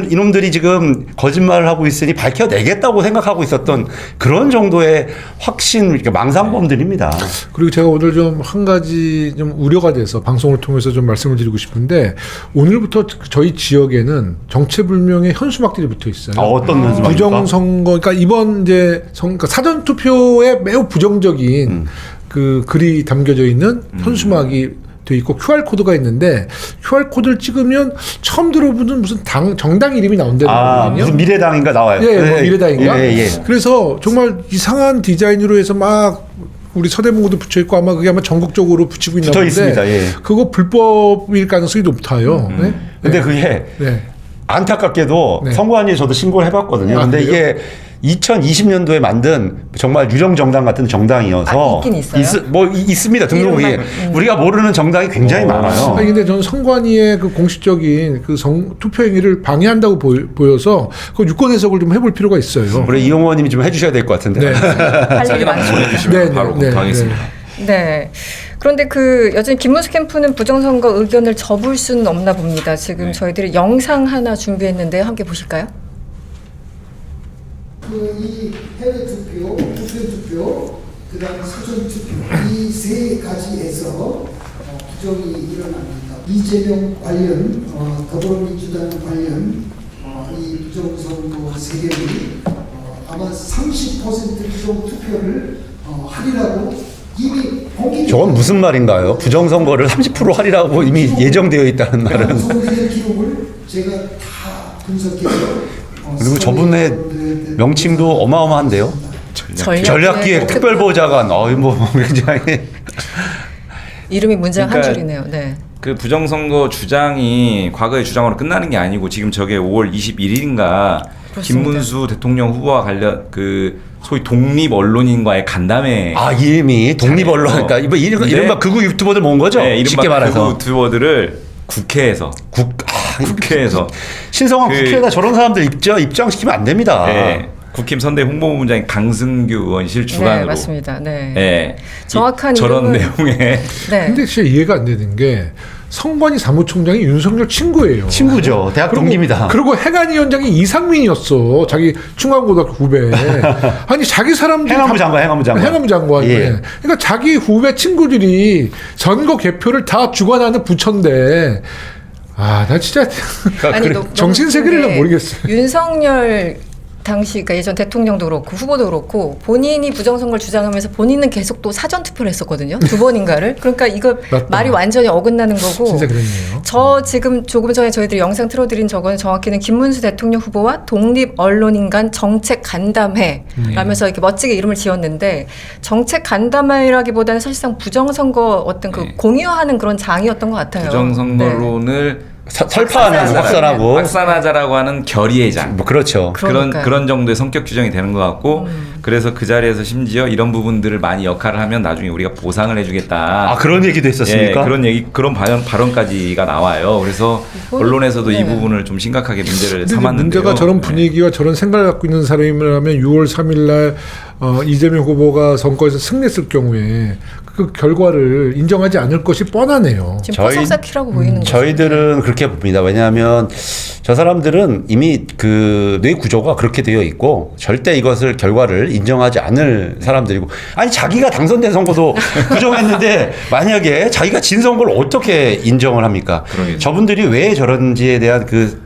이놈들이 지금 거짓말을 하고 있으니 밝혀내겠다고 생각하고 있었던 그런 정도의 확신, 망상범들입니다. 그리고 제가 오늘 좀 한 가지 좀 우려가 돼서 방송을 통해서 좀 말씀을 드리고 싶은데 오늘부터 저희 지역에는 정체불명의 현수막들이 붙어 있어요. 어떤 현수막입니까? 부정선거, 그러니까 이번 이제 그러니까 사전 투표에 매우 부정적인 그 글이 담겨져 있는 현수막이 돼 있고 QR 코드가 있는데 QR 코드를 찍으면 처음 들어보는 무슨 정당 이름이 나온다는 거거든요. 무슨 미래당인가 나와요. 예, 뭐 미래당인가. 예. 그래서 정말 이상한 디자인으로 해서 막 우리 서대문구도 붙여 있고 아마 그게 아마 전국적으로 붙이고 있나 붙어 본데 있습니다. 예. 그거 불법일 가능성이 높다요. 네? 근데 그게 네. 안타깝게도 네. 선관위에 저도 신고를 해봤거든요. 근데 그래요? 이게 2020년도에 만든 정말 유령 정당 같은 정당이어서 있긴 있어요? 있습니다. 등록이 우리가 모르는 정당이 굉장히 많아요. 아니 근데 저는 선관위의 그 공식적인 그 투표 행위를 방해한다고 보여서 그 유권 해석을 좀 해볼 필요가 있어요. 우리 이용 의원님이 좀 해주셔야 될 것 같은데. 네. 할 일이 많죠. 보내주시면 네, 바로 네, 검토하겠습니다. 네. 그런데 그 여전히 김문수 캠프는 부정선거 의견을 접을 수는 없나 봅니다. 지금 저희들이 영상 하나 준비했는데 함께 보실까요? 이 해외 투표, 우편 투표, 그다음 사전 투표 이 세 가지에서 부정이 일어납니다. 이재명 관련, 더불어민주당 관련 이 부정선거 세력이 아마 30% 부정 투표를 하리라고 이미 공개. 저건 무슨 말인가요? 부정선거를 30% 하리라고 이미 예정되어 있다는 말은. 방송들의 기록을 제가 다 분석해서. 그리고 저분의 명칭도 어마어마한데요. 전략기획 특별보좌관. 뭐 굉장히 이름이 문장 한 그러니까 줄이네요. 네. 그 부정선거 주장이 과거의 주장으로 끝나는 게 아니고 지금 저게 5월 21일인가 김문수 대통령 후보와 관련 그 소위 독립 언론인과의 간담회. 이름이 독립언론. 그러니까 이른바 극우 유튜버들 모은 거죠. 네, 쉽게 말해서. 극우 유튜버들을 국회에서 국회에서 신성한 국회에다 저런 사람들 입장시키면 안 됩니다. 네, 국힘 선대 홍보부장인 강승규 의원실 주관으로. 네, 맞습니다. 네. 예. 정확한 저런 이름은- 내용의 네. 근데 진짜 이해가 안 되는 게 성관이 사무총장이 윤석열 친구예요. 친구죠. 대학 동기입니다. 그리고 해관 위원장이 이상민이었어. 자기 충암고등학교 후배. 아니 자기 사람들이 행안부 장관, 행안부 장관. 행안부 장관. 예. 그러니까 자기 후배 친구들이 선거 개표를 다 주관하는 부처인데 나 진짜 아니, 정신 세계를 모르겠어요. 윤석열 당시 그러니까 예전 대통령도 그렇고 후보도 그렇고 본인이 부정선거를 주장하면서 본인은 계속 또 사전 투표를 했었거든요. 2번인가를. 그러니까 이거 맞다. 말이 완전히 어긋나는 거고. 진짜 그랬네요. 저 지금 조금 전에 저희들이 영상 틀어드린 저거는 정확히는 김문수 대통령 후보와 독립 언론인 간 정책 간담회라면서 이렇게 멋지게 이름을 지었는데 정책 간담회라기보다는 사실상 부정선거 어떤 그 공유하는 그런 장이었던 것 같아요. 부정선거론을 설파하는 확산하고 확산하자라고 하는 결의의 장. 뭐 그렇죠. 그러니까요. 그런 정도의 성격 규정이 되는 것 같고 그래서 그 자리에서 심지어 이런 부분들을 많이 역할을 하면 나중에 우리가 보상을 해주겠다. 아 그런 얘기도 했었습니까? 그런 발언까지가 나와요. 그래서 언론에서도 이 부분을 좀 심각하게 문제를 근데 삼았는데요. 문제가 저런 분위기와 저런 생각을 갖고 있는 사람이라면 6월 3일 날 이재명 후보가 선거에서 승리했을 경우에 그 결과를 인정하지 않을 것이 뻔하네요. 지금 포석사키라고 보이는 거죠. 저희들은 그렇게 봅니다. 왜냐하면 저 사람들은 이미 그 뇌 구조가 그렇게 되어 있고 절대 이것을 결과를 인정하지 않을 사람들이고 아니 자기가 당선된 선거도 부정했는데 만약에 자기가 진 선거를 어떻게 인정을 합니까? 그러겠죠. 저분들이 왜 저런지에 대한 그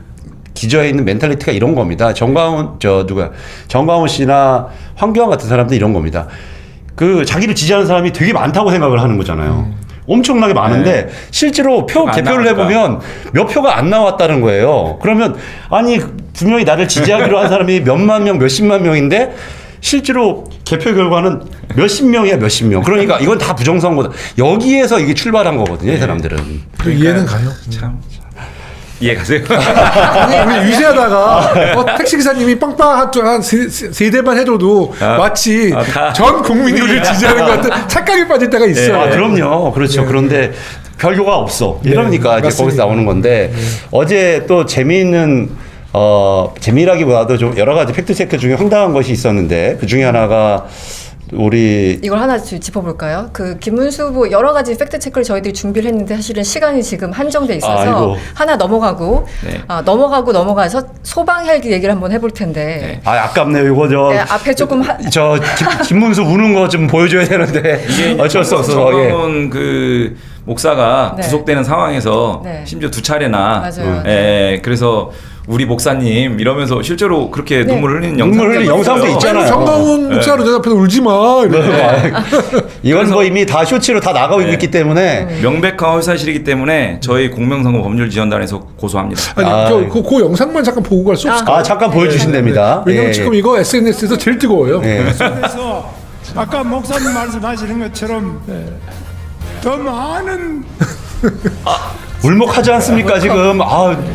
기저에 있는 멘탈리티가 이런 겁니다. 정광훈 씨나 황교안 같은 사람들 이런 겁니다. 그 자기를 지지하는 사람이 되게 많다고 생각을 하는 거잖아요. 엄청나게 많은데 실제로 표가 안 개표를 나오니까. 해보면 몇 표가 안 나왔다는 거예요. 그러면 아니 분명히 나를 지지하기로 한 사람이 몇만 명, 몇십만 명인데 실제로 개표 결과는 몇십 명이야 몇십 명. 그러니까 이건 다 부정선거다. 여기에서 이게 출발한 거거든요. 이 사람들은. 이해는 가요. 참 이해 가세요? 우리 위세하다가 택시 기사님이 빵빵 한 세 대만 해줘도 마치 전 국민이 우리를 지지하는 것 같은 착각에 빠질 때가 있어요. 아, 그럼요. 그렇죠. 그런데 결과가 없어. 이러니까 이제 맞습니다. 거기서 나오는 건데 어제 또 재미있는 재미라기보다도 좀 여러 가지 팩트 체크 중에 황당한 것이 있었는데 그 중에 하나가 우리 이걸 하나 짚어볼까요? 그 김문수 후보 여러 가지 팩트 체크를 저희들이 준비를 했는데 사실은 시간이 지금 한정돼 있어서 아이고. 하나 넘어가고 넘어가서 소방 헬기 얘기를 한번 해볼 텐데 아깝네요. 이거 네, 앞에 조금 김문수 우는 거 좀 보여줘야 되는데 어쩔 수 없어서 정광훈 그 목사가 네. 구속되는 상황에서 네. 심지어 두 차례나 맞아요. 그래서 우리 목사님 이러면서 실제로 그렇게 눈물 흘리는 눈물 흘리는 영상도 있어요. 있잖아요. 정광훈 목사로 내 앞에서 울지 마. 이건 뭐 이미 다 쇼츠로 다 나가고 있기 때문에 명백한 헐사실이기 때문에 저희 공명선거 법률지원단에서 고소합니다. 아니 그 영상만 잠깐 보고 갈 수 없을까요? 잠깐 보여주신답니다. 왜냐면 지금 이거 SNS에서 제일 뜨거워요. 그래서 아까 목사님 말씀하시는 것처럼 더 많은 울먹하지 않습니까 지금?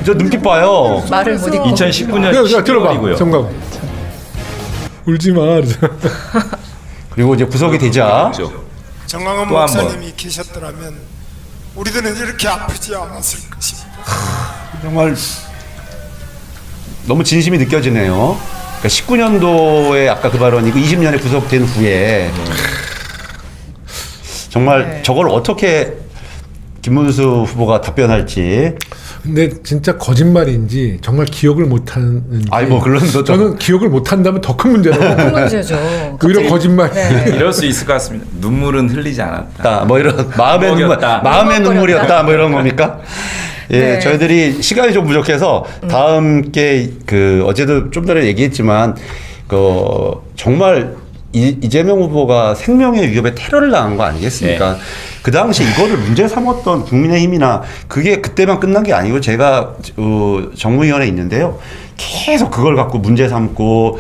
저 눈빛 봐요. 말을 못 읽고 2019년 야, 들어봐. 12월이고요. 정광훈. 울지 마. 그리고 이제 구속이 되자 정광훈 또 한 번. 목사님이 계셨더라면 우리들은 이렇게 아프지 않았을 것입니다. 정말 너무 진심이 느껴지네요. 그러니까 19년도에 아까 그 발언이고 20년에 구속된 후에 정말 저걸 어떻게 김문수 후보가 답변할지. 근데 진짜 거짓말인지 정말 기억을 못하는지. 저는 기억을 못한다면 더 큰 문제라고. 큰 문제죠. 오히려 거짓말. 이럴 수 있을 것 같습니다. 눈물은 흘리지 않았다. 뭐 이런 마음의 눈물이었다 뭐 이런 겁니까? 예, 네. 저희들이 시간이 좀 부족해서 다음 게 그 어제도 좀 전에 얘기했지만 그 정말 이재명 후보가 생명의 위협에 테러를 당한 거 아니겠습니까? 네. 그 당시 이거를 문제 삼았던 국민의힘이나 그게 그때만 끝난 게 아니고 제가 정무위원회에 있는데요. 계속 그걸 갖고 문제 삼고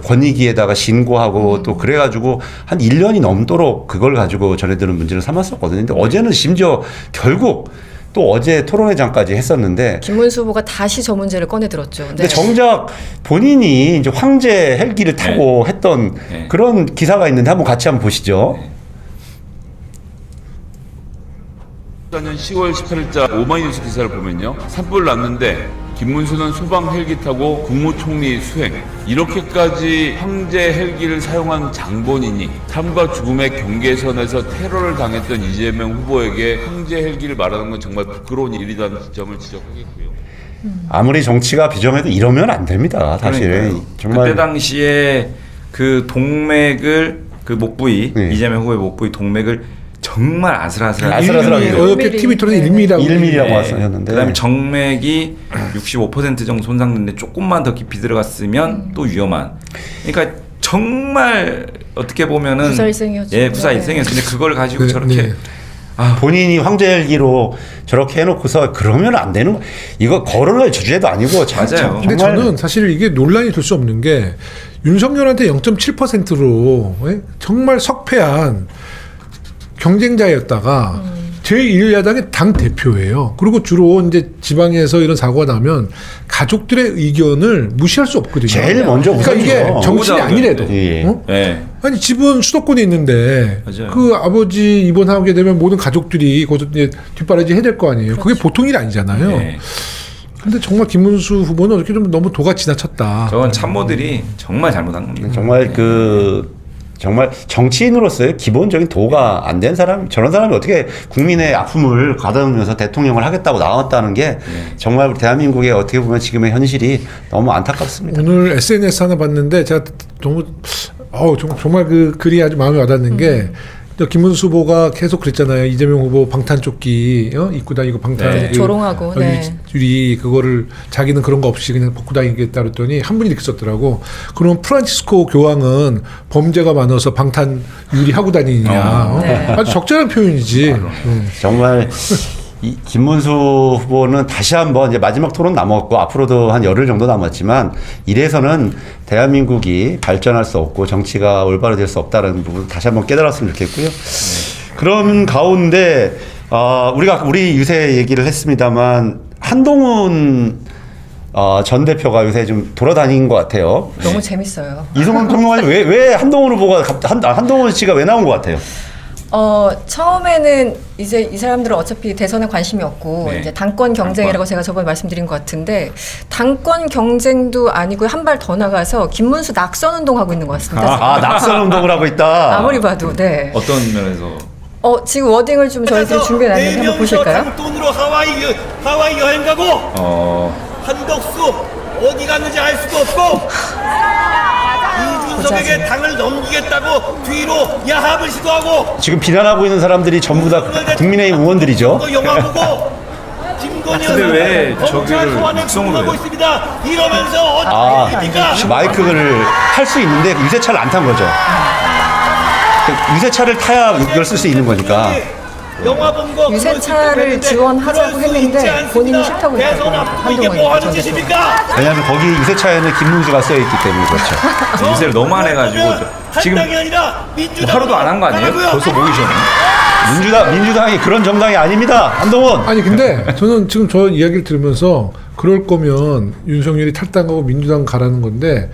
권익위에다가 신고하고 또 그래가지고 한 1년이 넘도록 그걸 가지고 전해드는 문제를 삼았었거든요. 근데 어제는 심지어 결국 또 어제 토론회장까지 했었는데 김문수 후보가 다시 저 문제를 꺼내 들었죠. 근데 정작 본인이 이제 황제 헬기를 타고 했던 그런 기사가 있는데 한번 같이 한번 보시죠. 2014년 10월 18일자 오마이뉴스 기사를 보면요. 산불을 났는데 김문수는 소방 헬기 타고 국무총리 수행. 이렇게까지 황제 헬기를 사용한 장본인이 삶과 죽음의 경계선에서 테러를 당했던 이재명 후보에게 황제 헬기를 말하는 건 정말 부끄러운 일이라는 지점을 지적하겠고요. 아무리 정치가 비정해도 이러면 안 됩니다. 사실 그러니까요. 정말 그때 당시에 그 동맥을 그 목 부위 네. 이재명 후보의 목 부위 동맥을 정말 아슬아슬하게 아슬아슬하게 어저께 TV 토론에 1mm라고 1mm라고 하셨는데 그다음에 정맥이 65% 정도 손상됐는데 조금만 더 깊이 들어갔으면 또 위험한. 그러니까 정말 어떻게 보면은 구사일생이었죠. 예, 구사일생이었어요. 근데 그걸 가지고 네, 저렇게 네. 본인이 황제 헬기로 저렇게 해놓고서 그러면 안 되는 거. 이거 거론할 주제도 아니고 맞아요. 근데 저는 사실 이게 논란이 될 수 없는 게 윤석열한테 0.7%로 정말 석패한 경쟁자였다가 제1야당의 당 대표예요. 그리고 주로 이제 지방에서 이런 사고가 나면 가족들의 의견을 무시할 수 없거든요. 제일 먼저 그러니까 이게 우선이죠. 정치인이 아니래도. 예. 어? 예. 아니 집은 수도권에 있는데 맞아요. 그 아버지 입원하게 되면 모든 가족들이 거기서 이제 뒷바라지 해야 될 거 아니에요. 그게 보통 일이 아니잖아요. 예. 근데 정말 김문수 후보는 어떻게 좀 너무 도가 지나쳤다. 저건 참모들이 정말 잘못한 겁니다. 정말 정말 정치인으로서의 기본적인 도가 안 된 사람, 저런 사람이 어떻게 국민의 아픔을 가다듬으면서 대통령을 하겠다고 나왔다는 게 정말 대한민국의 어떻게 보면 지금의 현실이 너무 안타깝습니다. 오늘 SNS 하나 봤는데 제가 너무 정말 그 글이 아주 마음에 와닿는 게 김문수 후보가 계속 그랬잖아요. 이재명 후보 방탄조끼 입고 다니고 방탄 네. 조롱하고, 네. 유리 그거를 자기는 그런 거 없이 그냥 벗고 다니겠다 그랬더니 한 분이 이렇게 썼더라고. 그럼 프란치스코 교황은 범죄가 많아서 방탄 유리 하고 다니느냐. 네. 아주 적절한 표현이지. 정말 이 김문수 후보는 다시 한번 이제 마지막 토론 남았고 앞으로도 한 열흘 정도 남았지만 이래서는 대한민국이 발전할 수 없고 정치가 올바로 될 수 없다는 부분 다시 한번 깨달았으면 좋겠고요. 그런 가운데 우리 유세 얘기를 했습니다만 한동훈 전 대표가 요새 좀 돌아다닌 것 같아요. 너무 재밌어요. 이성훈 평론가님 왜 한동훈 후보가 한동훈 씨가 왜 나온 것 같아요? 처음에는 이제 이 사람들은 어차피 대선에 관심이 없고 네. 이제 당권 경쟁이라고 제가 저번에 말씀드린 것 같은데 당권 경쟁도 아니고 한 발 더 나가서 김문수 낙선 운동하고 있는 것 같습니다. 낙선 운동을 하고 있다. 아무리 봐도 네. 어떤 면에서 지금 워딩을 좀 저희들이 준비해놨는데 한번 보실까요? 돈으로 하와이 여행 가고 한덕수 어디 갔는지 알 수도 없고 이준석에게 당을 넘기겠다고 뒤로 야합을 시도하고 지금 비난하고 있는 사람들이 전부 다 국민의힘 의원들이죠. 또 영화 보고 김건희 근데 왜 검찰 저기를 소환을 육성으로 하고 해요? 있습니다. 이러면서 어떻게 됩니까? 마이크를 탈 수 있는데 유세차를 안 탄 거죠. 유세차를 타야 이걸 쓸 수 있는 거니까. 영화 본 거 유세차를 지원하자고 했는데 본인이 싫다고 했다고 이게 뭐 하는 한동훈 전 짓입니까? 왜냐하면 거기 유세차에는 김문수가 써있기 때문에 그렇죠. 유세를 너무 안 해가지고 지금 한당이 아니라 민주당 하루도 안 한 거 아니에요? 벌써 모이셨네 민주당이 그런 정당이 아닙니다. 한동훈. 아니 근데 저는 지금 저 이야기를 들으면서 그럴 거면 윤석열이 탈당하고 민주당 가라는 건데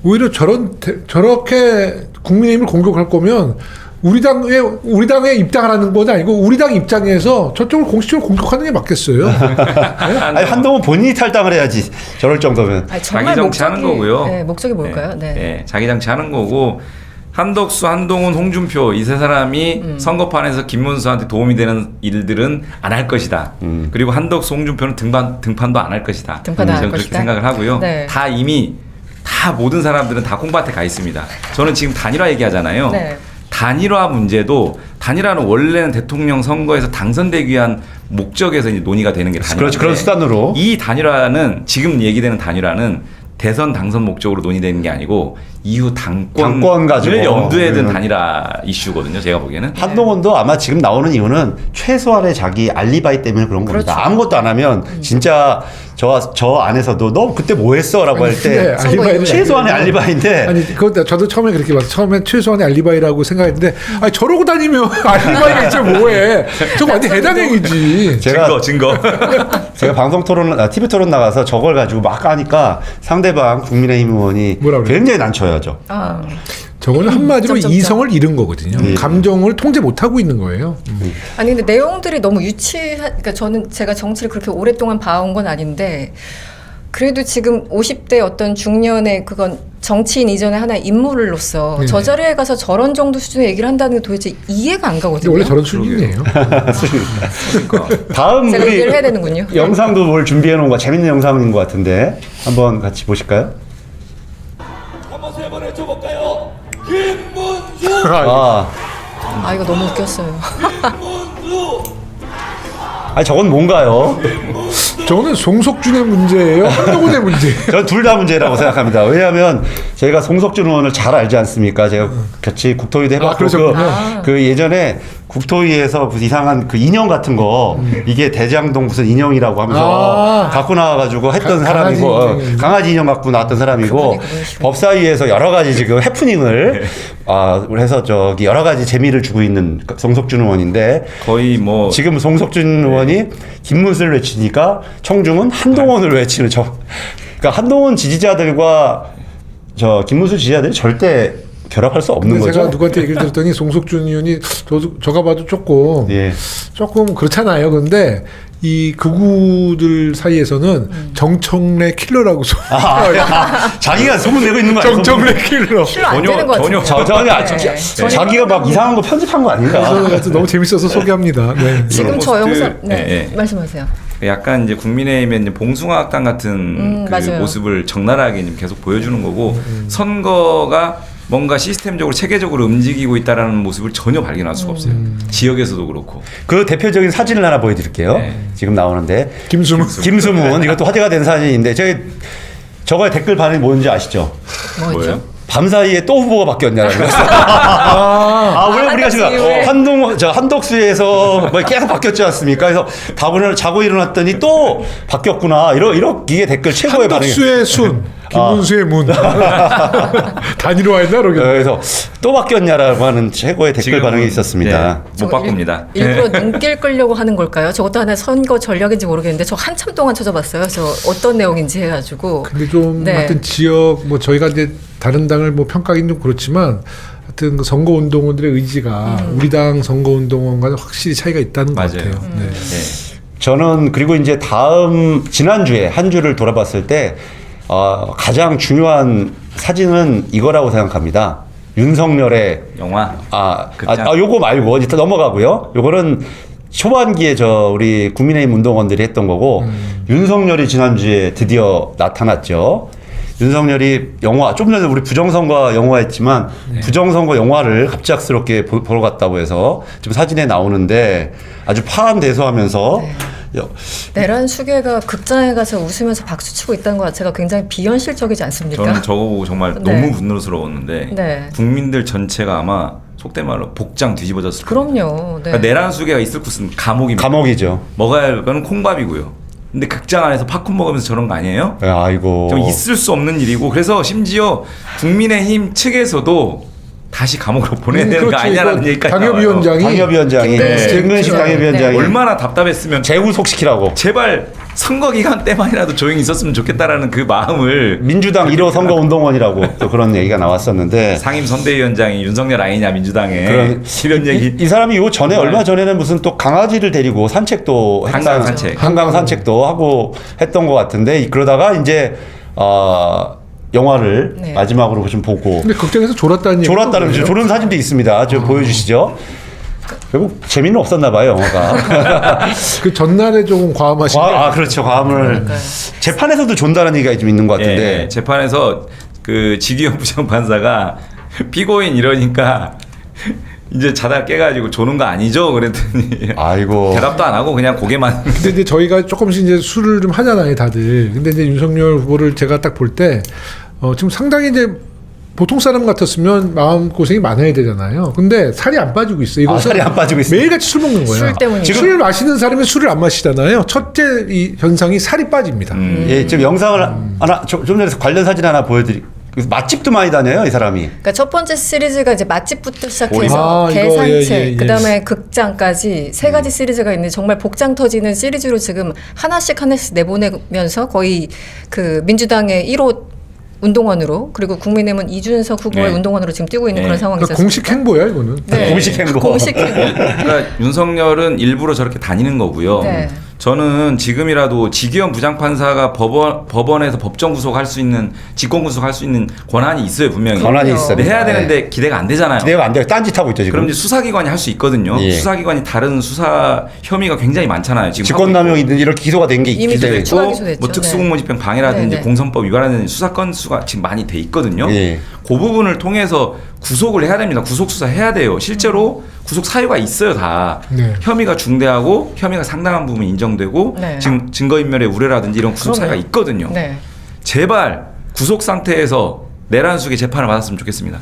오히려 저렇게 국민의힘을 공격할 거면 우리 당에 입당하라는 건 아니고 우리 당 입장에서 저쪽을 공식적으로 공격하는 게 맞겠어요. 아니, 한동훈 본인이 탈당을 해야지. 저럴 정도면. 자기 정치하는 거고요. 네, 목적이 뭘까요? 네. 네. 네, 자기 정치하는 거고 한덕수, 한동훈, 홍준표 이 세 사람이 선거판에서 김문수한테 도움이 되는 일들은 안 할 것이다. 그리고 한덕수, 홍준표는 등판도 안 할 것이다. 등판도 안 할 저는 그렇게 것이다. 생각을 하고요. 네. 다 이미 모든 사람들은 다 콩밭에 가 있습니다. 저는 지금 단일화 얘기하잖아요. 네. 단일화 문제도 단일화는 원래는 대통령 선거에서 당선되기 위한 목적에서 이제 논의가 되는 게 단일화. 그렇죠. 그런 수단으로. 이 단일화는 지금 얘기되는 단일화는 대선 당선 목적으로 논의되는 게 아니고 이후 당권 가지고. 당권을 염두에 든 단일화 이슈거든요. 제가 보기에는. 한동훈도 아마 지금 나오는 이유는 최소한의 자기 알리바이 때문에 그런 겁니다. 그렇죠. 아무것도 안 하면 진짜 저 안에서도 너 그때 뭐 했어? 라고 할 때 알리바이는 최소한의 알리바이인데 아니 그것도 저도 처음에 그렇게 봤어요. 처음에 최소한의 알리바이라고 생각했는데 아니 저러고 다니면 알리바이가 있지 뭐해. 저거 완전 해당행위지. 증거. 제가 방송 토론, TV 토론 나가서 저걸 가지고 막 하니까 상대방 국민의힘 의원이 뭐라 그래요? 굉장히 난처해하죠. 저거는 한마디로 점점점. 이성을 잃은 거거든요. 감정을 통제 못하고 있는 거예요. 아니 근데 내용들이 너무 그러니까 제가 정치를 그렇게 오랫동안 봐온 건 아닌데 그래도 지금 50대 어떤 중년의 그건 정치인 이전의 하나의 인물로서 네. 저 자리에 가서 저런 정도 수준의 얘기를 한다는 게 도대체 이해가 안 근데 가거든요. 원래 저런 수준이에요. 다음 제가 우리 얘기를 해야 되는군요. 영상도 뭘 준비해 놓은 거 재밌는 영상인 것 같은데 한번 같이 보실까요? 한번 세 번 외쳐볼까요? 김문수! 아 이거 너무 웃겼어요. 김문수! 아니 저건 뭔가요? 저는 송석준의 문제예요. 한동훈의 문제. 저는 둘 다 문제라고 생각합니다. 왜냐하면 저희가 송석준 의원을 잘 알지 않습니까? 제가 같이 국토위도 해봤고 그러셨군요. 그 예전에 국토위에서 무슨 이상한 그 인형 같은 거 이게 대장동 무슨 인형이라고 하면서 갖고 나와가지고 했던 사람이고 강아지 인형 갖고 나왔던 사람이고 법사위에서 여러 가지 지금 해프닝을 해서 저기 여러 가지 재미를 주고 있는 송석준 의원인데 거의 뭐 지금 송석준 의원이 김문수를 외치니까 청중은 한동훈을 외치는 그러니까 한동훈 지지자들과 저 김문수 지지자들이 절대 결합할 수 없는 근데 거죠. 제가 누구한테 얘기를 들었더니 송석준 의원이 저가 봐도 조금 예. 조금 그렇잖아요. 근데 이 극우들 사이에서는 정청래 킬러라고 자기가 소문내고 있는 거 아니에요? 정청래 킬러. 필요 안 되는 거 같아요. 자기가 막 이상한 거 편집한 거 아닌가? 그래서 너무 재밌어서 소개합니다. 네. 지금 저 영상 네. 말씀하세요. 약간 이제 국민의힘의 이제 봉숭아학당 같은 그 맞아요. 모습을 적나라하게 지금 계속 보여주는 거고 선거가 뭔가 시스템적으로 체계적으로 움직이고 있다라는 모습을 전혀 발견할 수가 없어요. 지역에서도 그렇고. 그 대표적인 사진을 하나 보여드릴게요. 네. 지금 나오는데 김수문. 이것도 화제가 된 사진인데 저거에 댓글 반응이 뭔지 아시죠? 뭐였죠? 밤사이에 또 후보가 바뀌었냐라는 거였어. 왜 우리가 지금 한덕수에서 뭐 계속 바뀌었지 않습니까? 그래서 답을 자고 일어났더니 또 바뀌었구나. 이게 댓글 최고의 반응이. 한덕수의 순, 김문수의 문. 단일화했나 그러겠네. 그래서 또 바뀌었냐라고 하는 최고의 댓글 지금은, 반응이 있었습니다. 못 바꿉니다. 일부러 눈길 끌려고 하는 걸까요? 저것도 하나의 선거 전략인지 모르겠는데 저 한참 동안 찾아봤어요. 저 어떤 내용인지 해가지고. 근데 좀 하여튼 지역 뭐 저희가 이제 다른 당을 뭐 평가하기는 좀 그렇지만 하여튼 그 선거 운동원들의 의지가 우리 당 선거 운동원과는 확실히 차이가 있다는 것 맞아요. 같아요. 네. 저는 그리고 이제 지난주에 한 주를 돌아봤을 때 가장 중요한 사진은 이거라고 생각합니다. 윤석열의 영화. 요거 말고 이제 넘어가고요. 요거는 초반기에 우리 국민의힘 운동원들이 했던 거고 윤석열이 지난주에 드디어 나타났죠. 윤석열이 좀 전에 우리 부정선거 영화했지만 부정선거 영화를 갑작스럽게 보러 갔다고 해서 지금 사진에 나오는데 아주 파함대소하면서 내란 수계가 극장에 가서 웃으면서 박수 치고 있다는 것 자체가 굉장히 비현실적이지 않습니까? 저는 저거 보고 정말 너무 분노스러웠는데 국민들 전체가 아마 속된 말로 복장 뒤집어졌을 거예요. 그럼요. 그러니까 내란 수계가 있을 곳은 감옥입니다. 감옥이죠. 먹어야 할 거는 콩밥이고요. 근데 극장 안에서 팝콘 먹으면서 저런 거 아니에요? 아이고. 좀 있을 수 없는 일이고 그래서 심지어 국민의힘 측에서도 다시 감옥으로 보내야 되는 거 아니냐라는 얘기까지 당협위원장이 김근식 당협위원장이 얼마나 답답했으면 재구속시키라고 제발 선거 기간 때만이라도 조용히 있었으면 좋겠다라는 그 마음을 민주당 1호 선거운동원이라고 또 그런 얘기가 나왔었는데 상임 선대위원장이 윤석열 아니냐 민주당에 이런 얘기 이 사람이 얼마 전에는 무슨 또 강아지를 데리고 산책도 한강 산책도 하고 했던 것 같은데 그러다가 이제 영화를 마지막으로 좀 보고 근데 극장에서 졸았다는 졸은 사진도 있습니다. 좀 보여주시죠. 결국 재미는 없었나 봐요 영화가. 그 전날에 조금 과음하신 그렇죠. 과음을 재판에서도 존다는 얘기가 좀 있는 것 같은데 재판에서 그 지기현 부장판사가 피고인 이러니까 이제 자다 깨가지고 조는 거 아니죠? 그랬더니 아이고 대답도 안 하고 그냥 고개만. 근데 이제 저희가 조금씩 이제 술을 좀 하잖아요, 다들. 근데 이제 윤석열 후보를 제가 딱 볼 때 지금 상당히 이제 보통 사람 같았으면 마음 고생이 많아야 되잖아요. 근데 살이 안 빠지고 있어요. 이거 살이 안 빠지고 있어요. 매일같이 술 먹는 거예요. 술 때문에. 술 마시는 사람이 술을 안 마시잖아요. 첫째 이 현상이 살이 빠집니다. 예, 지금 영상을 하나 좀 전에 관련 사진 하나 맛집도 많이 다녀요, 이 사람이. 그러니까 첫 번째 시리즈가 이제 맛집부터 시작해서 대산책, 그다음에 극장까지 세 가지 시리즈가 있는데 정말 복장 터지는 시리즈로 지금 하나씩 내보내면서 거의 그 민주당의 1호 운동원으로 그리고 국민의힘은 이준석 후보의 운동원으로 지금 뛰고 있는 그런 상황이죠. 공식 행보야 이거는. 공식 행보. 공식 행보. 그러니까 윤석열은 일부러 저렇게 다니는 거고요. 저는 지금이라도 지기현 부장판사가 법원에서 법정 구속할 수 있는 직권 구속할 수 있는 권한이 있어요 분명히. 권한이 있어요. 근데 해야 되는데 기대가 안 되잖아요. 기대가 안 돼요. 딴짓하고 있죠 지금. 그럼 이제 수사기관이 할 수 있거든요. 예. 수사기관이 다른 수사 혐의가 굉장히 많잖아요. 지금 직권남용이든 이렇게 기소가 된 게 이미 기대가 좀 있고. 추가 기소됐죠. 뭐 특수공무집행 방해라든지 네네. 공선법 위반하는 수사 건수가 지금 많이 돼 있거든요. 예. 그 부분을 통해서 구속을 해야 됩니다. 구속 수사 해야 돼요. 실제로 구속 사유가 있어요 다. 네. 혐의가 중대하고 혐의가 상당한 부분 인정되고 네. 지금 증거인멸의 우려라든지 이런 구속 사유가 그럼요. 있거든요. 네. 제발 구속 상태에서 내란숙의 재판을 받았으면 좋겠습니다.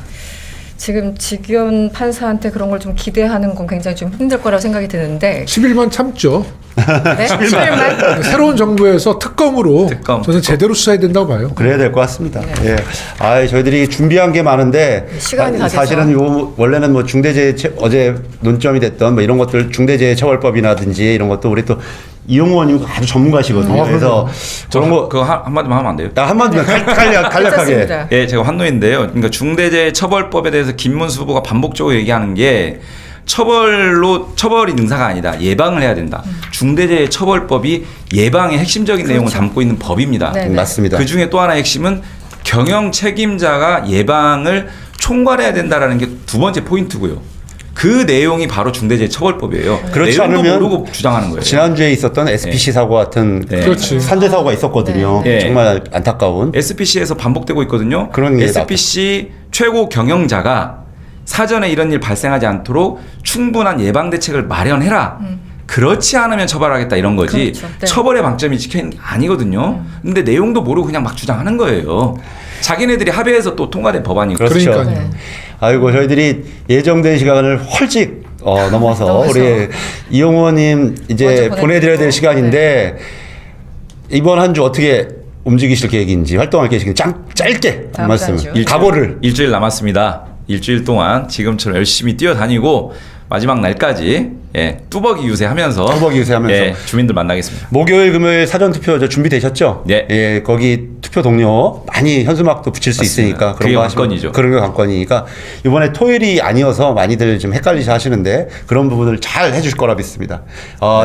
지금 지기현 판사한테 그런 걸 좀 기대하는 건 굉장히 좀 힘들 거라고 생각이 드는데 10일만 참죠. 네? 11만? 새로운 정부에서 특검으로 특검. 저는 제대로 수사해야 된다고 봐요. 그래야 될 것 같습니다. 예. 아, 저희들이 준비한 게 많은데 시간이 다 사실은 돼서. 요 원래는 뭐 어제 논점이 됐던 뭐 이런 것들 중대재해처벌법이라든지 이런 것도 우리 또 이용호 의원님 아주 전문가시거든요. 그래서 저 그런 거 그거 한마디만 하면 안 돼요? 한마디만 간략하게. 괜찮습니다. 예, 제가 환노인데요. 그러니까 중대재해처벌법에 대해서 김문수 후보가 반복적으로 얘기하는 게 처벌이 능사가 아니다. 예방을 해야 된다. 중대재해처벌법이 예방의 핵심적인 내용을 담고 있는 법입니다. 네. 맞습니다. 그 중에 또 하나의 핵심은 경영 책임자가 예방을 총괄해야 된다라는 게 두 번째 포인트고요. 그 내용이 바로 중대재해처벌법이에요. 그렇지 내용도 않으면 모르고 주장하는 거예요. 지난주에 있었던 SPC 사고 같은 네. 그렇지. 산재 사고가 있었거든요. 네. 정말 안타까운. SPC에서 반복되고 있거든요. 그런 게 SPC 최고 경영자가 사전에 이런 일 발생하지 않도록 충분한 예방 대책을 마련해라. 그렇지 않으면 처벌하겠다 이런 거지. 그렇죠. 네. 처벌의 방점이 찍혀있는 게 아니거든요. 근데 내용도 모르고 그냥 막 주장하는 거예요. 자기네들이 합의해서 또 통과된 법안이고. 그렇죠. 그러니까요. 아이고 저희들이 예정된 시간을 헐찍 넘어서 넘어서. 우리 이용호 의원님 이제 먼저 보내드려야 될 보내드리고. 시간인데 이번 한 주 어떻게 움직이실 계획인지 활동할 계획인지 짧게 다음 말씀. 주. 각오를. 일주일 남았습니다. 일주일 동안 지금처럼 열심히 뛰어다니고 마지막 날까지 뚜벅이 유세하면서 주민들 만나겠습니다. 목요일 금요일 사전 투표 준비되셨죠? 네. 예, 거기 투표 동료 많이 현수막도 붙일 수 맞습니다. 있으니까 그게 거 하시면- 관건이죠. 그런 게 관건이니까 이번에 토요일이 아니어서 많이들 좀 헷갈리셔 하시는데 그런 부분을 잘 해주실 거라 믿습니다.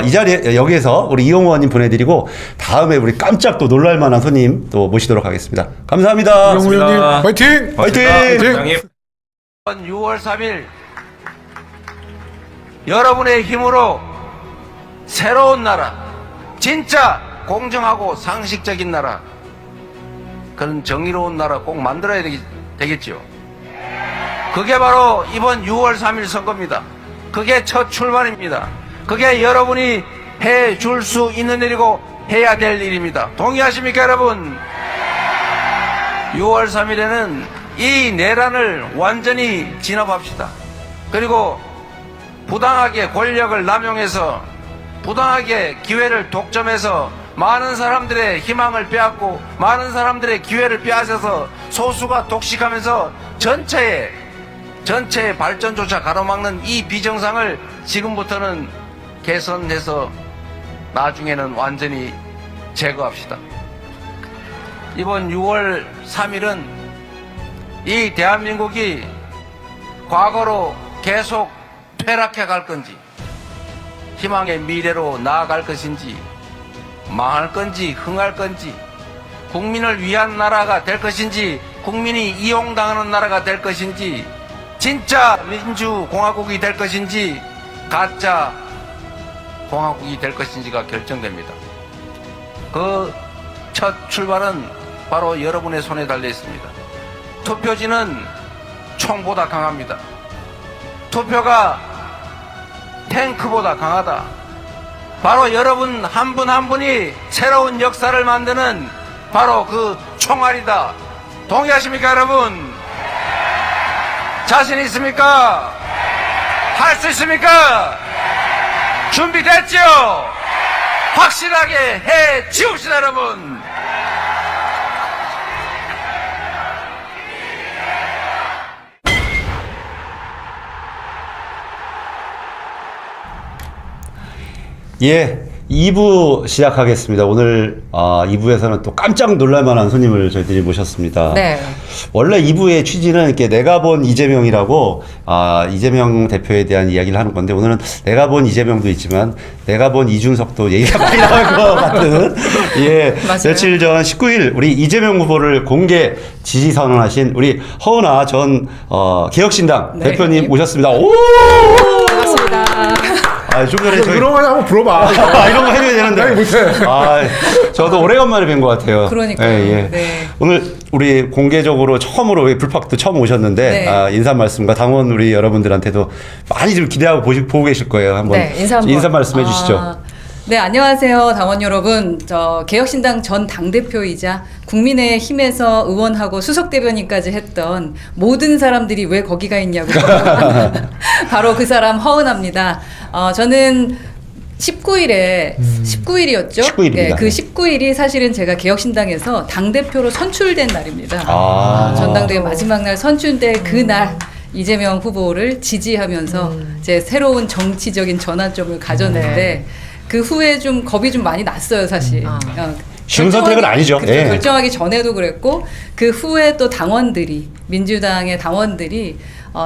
이 자리에 여기에서 우리 이용호 의원님 보내드리고 다음에 우리 깜짝 또 놀랄만한 손님 또 모시도록 하겠습니다. 감사합니다. 이용호 의원님 화이팅! 화이팅! 6월 3일 여러분의 힘으로 새로운 나라, 진짜 공정하고 상식적인 나라, 그런 정의로운 나라 꼭 만들어야 되겠죠. 그게 바로 이번 6월 3일 선거입니다. 그게 첫 출발입니다. 그게 여러분이 해줄 수 있는 일이고 해야 될 일입니다. 동의하십니까 여러분? 6월 3일에는 이 내란을 완전히 진압합시다. 그리고 부당하게 권력을 남용해서 부당하게 기회를 독점해서 많은 사람들의 희망을 빼앗고 많은 사람들의 기회를 빼앗아서 소수가 독식하면서 전체의 발전조차 가로막는 이 비정상을 지금부터는 개선해서 나중에는 완전히 제거합시다. 이번 6월 3일은 이 대한민국이 과거로 계속 퇴락해 갈 건지 희망의 미래로 나아갈 것인지 망할 건지 흥할 건지 국민을 위한 나라가 될 것인지 국민이 이용당하는 나라가 될 것인지 진짜 민주공화국이 될 것인지 가짜 공화국이 될 것인지가 결정됩니다. 그 첫 출발은 바로 여러분의 손에 달려 있습니다. 투표지는 총보다 강합니다. 투표가 탱크보다 강하다. 바로 여러분 한 분 한 분이 새로운 역사를 만드는 바로 그 총알이다. 동의하십니까 여러분? 자신 있습니까? 할 수 있습니까? 준비됐죠? 확실하게 해 지웁시다 여러분. 예, 2부 시작하겠습니다. 오늘 2부에서는 또 깜짝 놀랄만한 손님을 저희들이 모셨습니다. 네. 원래 2부의 취지는 이렇게 내가 본 이재명이라고 이재명 대표에 대한 이야기를 하는 건데 오늘은 내가 본 이재명도 있지만 내가 본 이준석도 얘기가 많이 나올 것 같은 예 맞아요. 며칠 전 19일 우리 이재명 후보를 공개 지지 선언하신 우리 허은하 전 개혁신당 네. 대표님 모셨습니다. 오! 반갑습니다. 좀 전에 저희 그런 거 한번 불어봐. 이런 거 해줘야 되는데. 아니, 못해. 저도 오래간만에 뵌 것 같아요. 그러니까요. 예. 네. 오늘 우리 공개적으로 처음으로 불팍도 처음 오셨는데 네. 인사 말씀과 당원 우리 여러분들한테도 많이 좀 기대하고 보고 계실 거예요. 한번 네, 인사 말씀해 주시죠. 네, 안녕하세요. 당원 여러분. 개혁신당 전 당대표이자 국민의힘에서 의원하고 수석대변인까지 했던 모든 사람들이 왜 거기가 있냐고. 바로 그 사람 허은하입니다. 저는 19일에 19일이었죠? 19일입니다. 네, 그 19일이 사실은 제가 개혁신당에서 당대표로 선출된 날입니다. 전당대회 마지막 날 선출된 그날 이재명 후보를 지지하면서 제 새로운 정치적인 전환점을 가졌는데 그 후에 좀 겁이 좀 많이 났어요, 사실. 쉬운 선택은 아니죠. 그쵸, 예. 결정하기 전에도 그랬고 그 후에 또 당원들이 민주당의 당원들이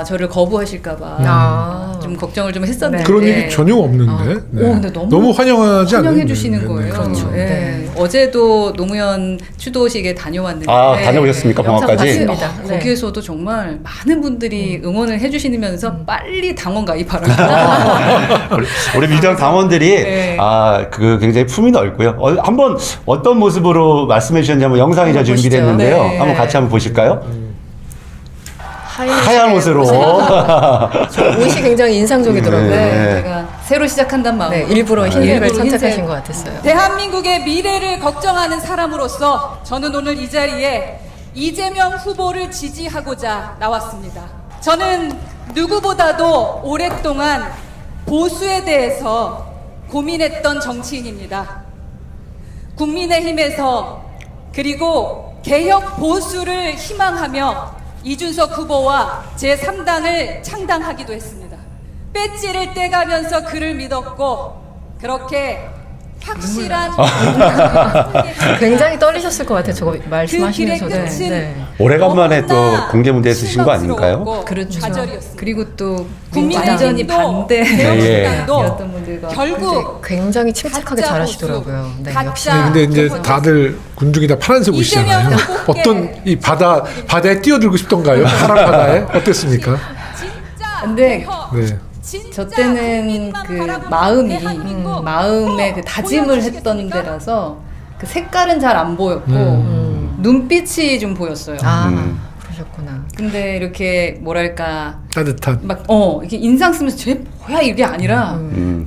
저를 거부하실까봐 좀 걱정을 좀 했었는데 그런 일이 전혀 없는데. 네. 근데 너무 환영하지 않나요? 환영해 주시는 거예요. 그렇죠. 예. 네. 어제도 노무현 추도식에 다녀왔는데 다녀오셨습니까? 봉화까지? 봤습니다. 네. 거기에서도 정말 많은 분들이 응원을 해주시면서 빨리 당원 가입하라고. 우리 민주당 당원들이 네. 그 굉장히 품이 넓고요. 한번 어떤 모습으로 말씀해 주셨는지 한번 영상이 저 준비됐는데요. 네. 한번 같이 한번 보실까요? 하얀 옷으로. 저 옷이 굉장히 인상적이더라고요. 네. 제가 새로 시작한단 마음으로 네, 일부러 흰색을 일부러 선택하신 흰색. 것 같았어요. 대한민국의 미래를 걱정하는 사람으로서 저는 오늘 이 자리에 이재명 후보를 지지하고자 나왔습니다. 저는 누구보다도 오랫동안 보수에 대해서 고민했던 정치인입니다. 국민의힘에서 그리고 개혁 보수를 희망하며 이준석 후보와 제3당을 창당하기도 했습니다. 배지를 떼가면서 그를 믿었고 그렇게 확실한 굉장히 떨리셨을 것 같아요. 저거 말씀하시면서도. 그 길의 끝은 오래간만에 또 공개 무대에 쓰신 거 아닌가요? 그렇죠. 좌절이었습니다. 그리고 또 국민의힘도 완전히 반대 개혁신당도 였던 분들과 결국 굉장히 침착하게 가짜 잘하시더라고요. 네, 가짜 역시. 근데 이제 다들 군중이 다 파란색 옷이잖아요. 이재명 후보께 어떤 이 바다에 뛰어들고 싶던가요? 파란 바다에 어땠습니까? 진짜 근데 개혁, 네. 진짜 저 때는 국민만 그 바라보는 마음이 대한민국 마음의 그 다짐을 보여주시겠습니까? 했던 데라서 그 색깔은 잘 안 보였고 눈빛이 좀 보였어요. 그러셨구나. 근데 이렇게 뭐랄까 따뜻한. 막 이렇게 인상 쓰면서 쟤 뭐야 이게 아니라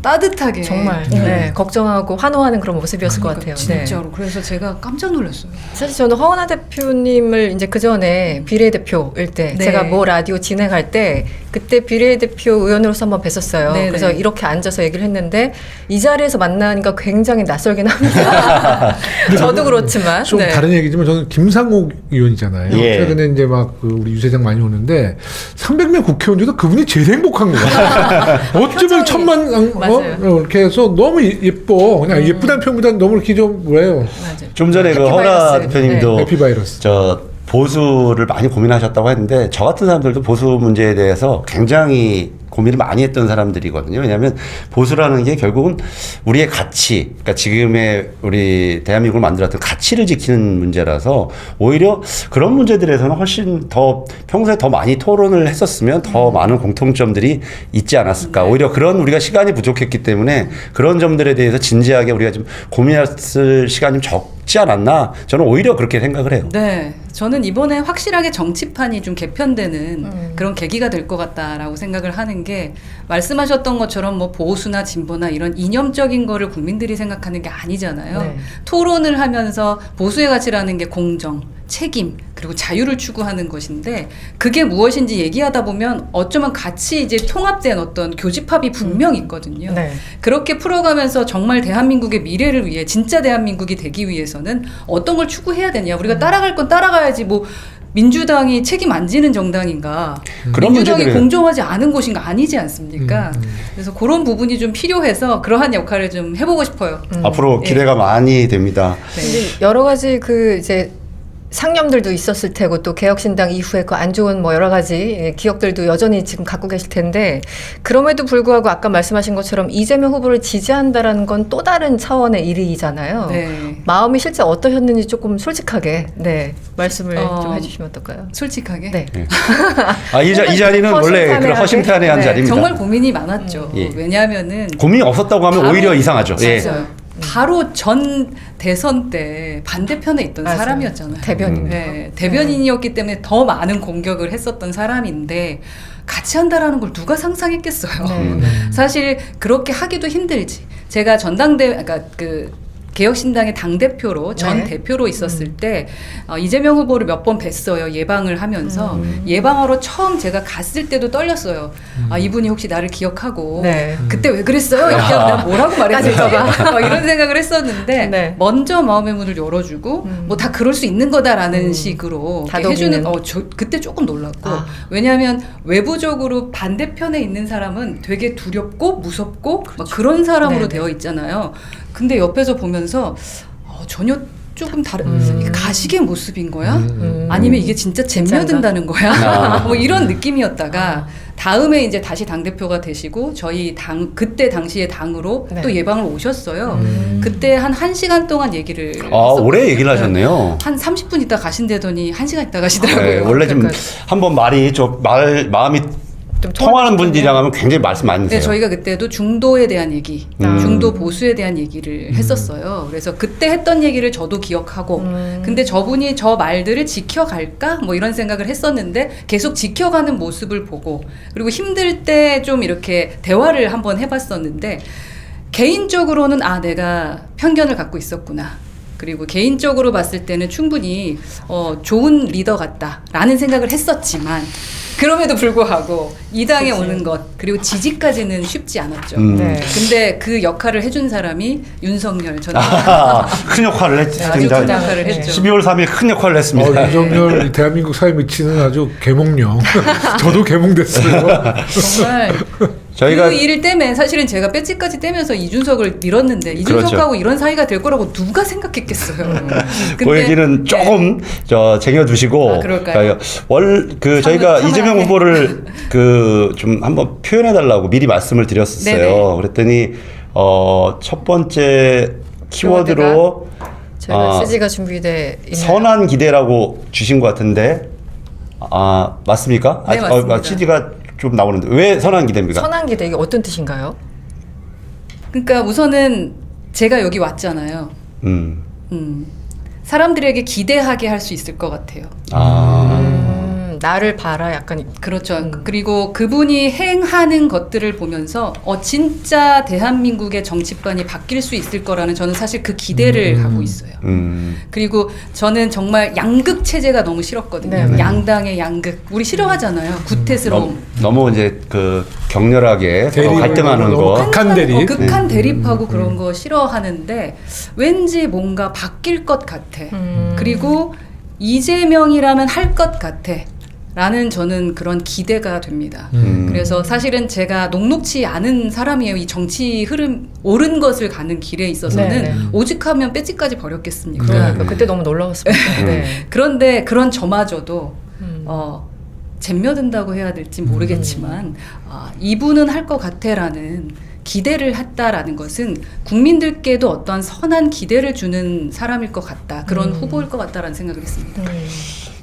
따뜻하게 정말 네, 걱정하고 환호하는 그런 모습이었을 것 같아요. 네. 진짜로. 그래서 제가 깜짝 놀랐어요. 사실 저는 허은하 대표님을 이제 그 전에 비례대표일 때 네. 제가 뭐 라디오 진행할 때 그때 비례대표 의원으로서 한번 뵀었어요. 네네. 그래서 이렇게 앉아서 얘기를 했는데 이 자리에서 만나니까 굉장히 낯설긴 합니다. 저도 그렇지만 좀 네. 다른 얘기지만 저는 김상옥 의원이잖아요. 예. 최근에 이제 막 그 우리 유세장 많이 오는데 300명 국회의원 중에서 그분이 제일 행복한 거야. 어쩌면 천만 맞아요. 이렇게 해서 너무 예뻐. 그냥 예쁘다는 표현보다는 너무 이렇게 좀 뭐예요. 맞아요. 좀 전에 그 허은하 해피바이러스. 대표님도 해피바이러스. 보수를 많이 고민하셨다고 했는데 저 같은 사람들도 보수 문제에 대해서 굉장히 고민을 많이 했던 사람들이거든요. 왜냐하면 보수라는 게 결국은 우리의 가치, 그러니까 지금의 우리 대한민국을 만들었던 가치를 지키는 문제라서 오히려 그런 문제들에서는 훨씬 더 평소에 더 많이 토론을 했었으면 더 많은 공통점들이 있지 않았을까. 오히려 그런 우리가 시간이 부족했기 때문에 그런 점들에 대해서 진지하게 우리가 좀 고민했을 시간이 좀 적지 않았나. 저는 오히려 그렇게 생각을 해요. 네, 저는 이번에 확실하게 정치판이 좀 개편되는 그런 계기가 될 것 같다라고 생각을 하는 게 말씀하셨던 것처럼 뭐 보수나 진보나 이런 이념적인 거를 국민들이 생각하는 게 아니잖아요. 네. 토론을 하면서 보수의 가치라는 게 공정, 책임, 그리고 자유를 추구하는 것인데 그게 무엇인지 얘기하다 보면 어쩌면 같이 이제 통합된 어떤 교집합이 분명히 있거든요. 네. 그렇게 풀어가면서 정말 대한민국의 미래를 위해 진짜 대한민국이 되기 위해서는 어떤 걸 추구해야 되냐. 우리가 따라갈 건 따라가야지 뭐 민주당이 책임 안 지는 정당인가? 그런 민주당이 문제들이- 공정하지 않은 곳인가? 아니지 않습니까? 그래서 그런 부분이 좀 필요해서 그러한 역할을 좀 해보고 싶어요. 앞으로 예. 기대가 많이 됩니다. 근데 여러 가지 그 이제 상념들도 있었을 테고 또 개혁신당 이후에 그 안 좋은 뭐 여러 가지 기억들도 여전히 지금 갖고 계실 텐데 그럼에도 불구하고 아까 말씀하신 것처럼 이재명 후보를 지지한다라는 건 또 다른 차원의 일이잖아요. 네. 마음이 실제 어떠셨는지 조금 솔직하게 말씀을 좀 해주시면 어떨까요? 솔직하게? 네. 이 자리는 원래 그런 허심탄회한 네, 자리입니다. 정말 고민이 많았죠. 예. 왜냐하면은 고민이 없었다고 하면 바로- 오히려 이상하죠. 예. 맞아요. 바로 전 대선 때 반대편에 있던 맞아요. 사람이었잖아요. 대변인. 네, 대변인이었기 때문에 더 많은 공격을 했었던 사람인데 같이 한다라는 걸 누가 상상했겠어요. 사실 그렇게 하기도 힘들지. 제가 전당대회, 그러니까 그 개혁신당의 당대표로 전 네. 대표로 있었을 때 이재명 후보를 몇 번 뵀어요. 예방을 하면서 예방하러 처음 제가 갔을 때도 떨렸어요. 이분이 혹시 나를 기억하고 네. 그때 왜 그랬어요? 이렇게 하면 내가 뭐라고 말했을까? 이런 생각을 했었는데 네. 먼저 마음의 문을 열어주고 뭐 다 그럴 수 있는 거다라는 식으로 이렇게 다독이는. 해주는 저 그때 조금 놀랐고 아. 왜냐하면 외부적으로 반대편에 있는 사람은 되게 두렵고 무섭고 막 그런 사람으로 네네. 되어 있잖아요. 근데 옆에서 보면서 전혀 조금 다른 이게 가식의 모습인 거야? 아니면 이게 진짜 잼며든다는 거야? 뭐 이런 느낌이었다가 다음에 이제 다시 당대표가 되시고 저희 당 그때 당시에 당으로 네. 또 예방을 오셨어요. 그때 한 1시간 동안 얘기를 오래 얘기를 하셨네요. 한 30분 있다 가신다더니 1시간 있다 가시더라고요. 네, 원래 좀 한번 말이 마음이 통하는 분들이랑 하면 굉장히 말씀 많이 네, 하세요. 저희가 그때도 중도에 대한 얘기, 중도 보수에 대한 얘기를 했었어요. 그래서 그때 했던 얘기를 저도 기억하고, 근데 저분이 저 말들을 지켜갈까? 뭐 이런 생각을 했었는데 계속 지켜가는 모습을 보고, 그리고 힘들 때 좀 이렇게 대화를 한번 해봤었는데, 개인적으로는 내가 편견을 갖고 있었구나. 그리고 개인적으로 봤을 때는 충분히 좋은 리더 같다라는 생각을 했었지만 그럼에도 불구하고 이 당에 오는 것 그리고 지지까지는 쉽지 않았죠. 네. 근데 그 역할을 해준 사람이 윤석열 전 큰 역할을 했습니다. 아주 큰 역할을 했죠. 12월 3일 큰 역할을 했습니다. 윤석열 대한민국 사회에 미치는 아주 계몽령. 저도 계몽됐어요. 정말 저희가 그 일 때문에 사실은 제가 배지까지 떼면서 이준석을 밀었는데 이준석하고 그렇죠. 이런 사이가 될 거라고 누가 생각했겠어요. 그 얘기는 조금 쟁여두시고 그럴까요? 저희가 이재명 후보를 좀 한번 표현해달라고 미리 말씀을 드렸었어요. 네네. 그랬더니 첫 번째 키워드로 저희가 CG가 준비돼 있나요? 선한 기대라고 주신 것 같은데 맞습니까? 네, 맞습니다. CG가 좀 나오는데 왜 선한 기대입니까? 선한 기대 이게 어떤 뜻인가요? 그러니까 우선은 제가 여기 왔잖아요. 사람들에게 기대하게 할 수 있을 것 같아요. 나를 봐라 약간 그렇죠. 그리고 그분이 행하는 것들을 보면서 진짜 대한민국의 정치판이 바뀔 수 있을 거라는 저는 사실 그 기대를 하고 있어요. 그리고 저는 정말 양극 체제가 너무 싫었거든요. 네네. 양당의 양극. 우리 싫어하잖아요. 구태스러움. 너무 이제 격렬하게 갈등하는 거. 극한 대립. 극한 대립하고 그런 거 싫어하는데 왠지 뭔가 바뀔 것 같아. 그리고 이재명이라면 할 것 같아. 라는 저는 그런 기대가 됩니다. 그래서 사실은 제가 녹록치 않은 사람이에요. 이 정치 흐름 옳은 것을 가는 길에 있어서는 네네. 오직하면 배지까지 버렸겠습니까? 그러니까 그때 너무 놀라웠습니다. 네. 그런데 그런 저마저도 잼며든다고 해야 될지 모르겠지만 이분은 할 것 같아라는 기대를 했다라는 것은 국민들께도 어떠한 선한 기대를 주는 사람일 것 같다. 그런 후보일 것 같다라는 생각을 했습니다.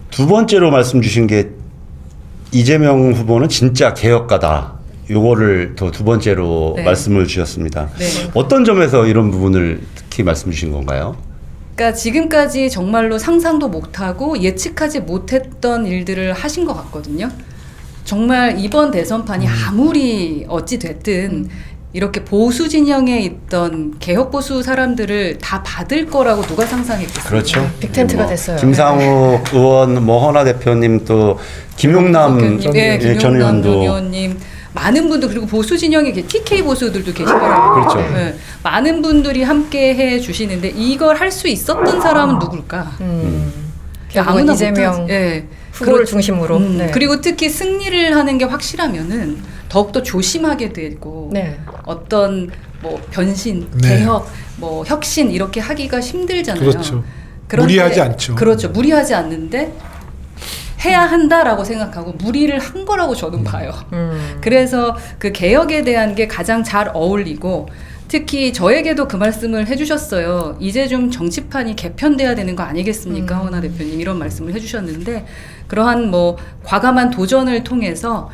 두 번째로 말씀 주신 게 이재명 후보는 진짜 개혁가다. 요거를 더 두 번째로 네. 말씀을 주셨습니다. 네. 어떤 점에서 이런 부분을 특히 말씀 주신 건가요? 그러니까 지금까지 정말로 상상도 못하고 예측하지 못했던 일들을 하신 것 같거든요. 정말 이번 대선판이 아무리 어찌 됐든 이렇게 보수 진영에 있던 개혁 보수 사람들을 다 받을 거라고 누가 상상했겠어요? 그렇죠. 빅텐트가 됐어요. 김상욱 의원, 허나 대표님 또 김용남 전 김용남 전 의원도 의원님 많은 분들 그리고 보수 진영에 TK 보수들도 계시더라고요. 그렇죠. 네, 많은 분들이 함께 해 주시는데 이걸 할 수 있었던 사람은 누굴까? 결국은 이재명. 예. 후보를 중심으로. 네. 그리고 특히 승리를 하는 게 확실하면은 더욱더 조심하게 되고 네. 어떤 뭐 변신, 네. 개혁, 뭐 혁신 이렇게 하기가 힘들잖아요. 그렇죠. 그런데- 무리하지 않죠. 그렇죠. 무리하지 않는데 해야 한다라고 생각하고 무리를 한 거라고 저는 봐요. 그래서 그 개혁에 대한 게 가장 잘 어울리고 특히 저에게도 그 말씀을 해주셨어요. 이제 좀 정치판이 개편돼야 되는 거 아니겠습니까? 허은하 대표님 이런 말씀을 해주셨는데 그러한 뭐 과감한 도전을 통해서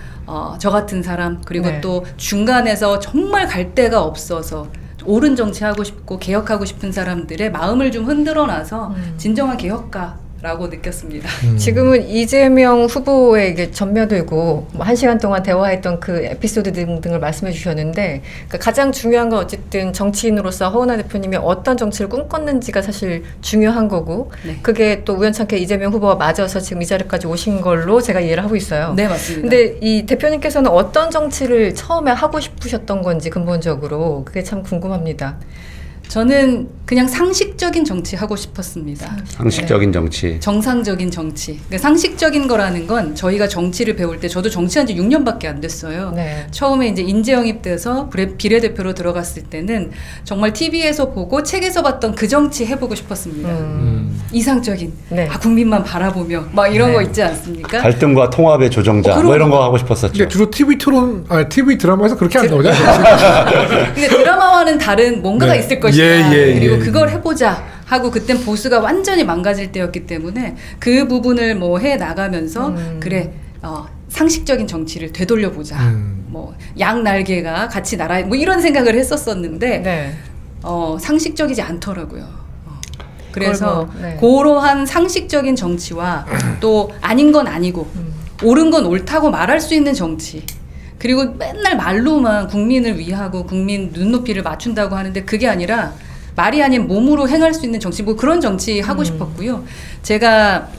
저 같은 사람 그리고 네. 또 중간에서 정말 갈 데가 없어서 옳은 정치하고 싶고 개혁하고 싶은 사람들의 마음을 좀 흔들어놔서 진정한 개혁가라고 느꼈습니다. 지금은 이재명 후보에게 전면되고 뭐 1시간 동안 대화했던 그 에피소드 등등을 말씀해 주셨는데 그러니까 가장 중요한 건 어쨌든 정치인으로서 허은하 대표님이 어떤 정치를 꿈꿨는지가 사실 중요한 거고 네. 그게 또 우연찮게 이재명 후보와 맞아서 지금 이 자리까지 오신 걸로 제가 이해를 하고 있어요. 네, 맞습니다. 근데 이 대표님께서는 어떤 정치를 처음에 하고 싶으셨던 건지 근본적으로 그게 참 궁금합니다. 저는 그냥 상식적인 정치 하고 싶었습니다. 상식적인 정치. 정상적인 정치. 그러니까 상식적인 거라는 건 저희가 정치를 배울 때 저도 정치한 지 6년밖에 안 됐어요. 네. 처음에 이제 인재 영입돼서 비례대표로 들어갔을 때는 정말 TV에서 보고 책에서 봤던 그 정치 해보고 싶었습니다. 이상적인. 네. 국민만 바라보며 막 이런 네. 거 있지 않습니까? 갈등과 통합의 조정자 뭐 이런 거 하고 싶었었죠. 근데 주로 TV 토론, TV 드라마에서 그렇게 안 나오죠. 근데 드라마와는 다른 뭔가가 네. 있을 것이다. 그리고 그걸 해보자 하고 그땐 보수가 완전히 망가질 때였기 때문에 그 부분을 뭐 해 나가면서 그래 상식적인 정치를 되돌려보자. 뭐 양날개가 같이 날아 뭐 이런 생각을 했었었는데 네. 상식적이지 않더라고요. 그래서 그걸 뭐, 네. 그러한 상식적인 정치와 또 아닌 건 아니고 옳은 건 옳다고 말할 수 있는 정치 그리고 맨날 말로만 국민을 위하고 국민 눈높이를 맞춘다고 하는데 그게 아니라 말이 아닌 몸으로 행할 수 있는 정치 뭐 그런 정치 하고 싶었고요. 제가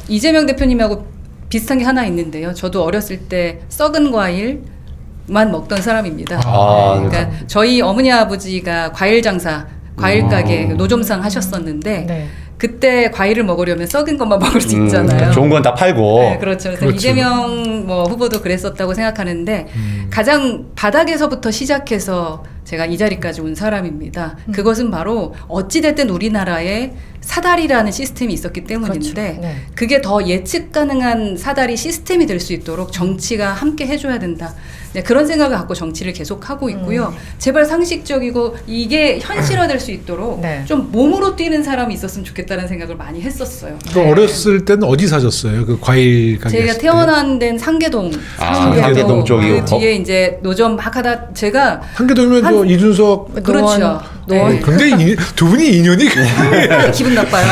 이재명 대표님하고 비슷한 게 하나 있는데요. 저도 어렸을 때 썩은 과일만 먹던 사람입니다. 그러니까 저희 어머니 아버지가 과일 장사 과일 가게 노점상 하셨었는데 네. 그때 과일을 먹으려면 썩은 것만 먹을 수 있잖아요. 좋은 건 다 팔고. 네, 그렇죠. 그래서 이재명 뭐 후보도 그랬었다고 생각하는데 가장 바닥에서부터 시작해서 제가 이 자리까지 온 사람입니다. 그것은 바로 어찌됐든 우리나라에 사다리라는 시스템이 있었기 때문인데 그렇죠. 네. 그게 더 예측 가능한 사다리 시스템이 될 수 있도록 정치가 함께 해줘야 된다. 네, 그런 생각을 갖고 정치를 계속 하고 있고요. 제발 상식적이고 이게 현실화될 수 있도록 네. 좀 몸으로 뛰는 사람이 있었으면 좋겠다는 생각을 많이 했었어요. 그럼 어렸을 때는 어디 사셨어요? 그 과일 가게. 제가 태어난 데는 상계동. 상계동 쪽이요. 그 뒤에 이제 노점 막 하다 제가 상계동이면 또 이준석. 그렇죠. 네. 굉장히 두 분이 인연이 기분 나빠요.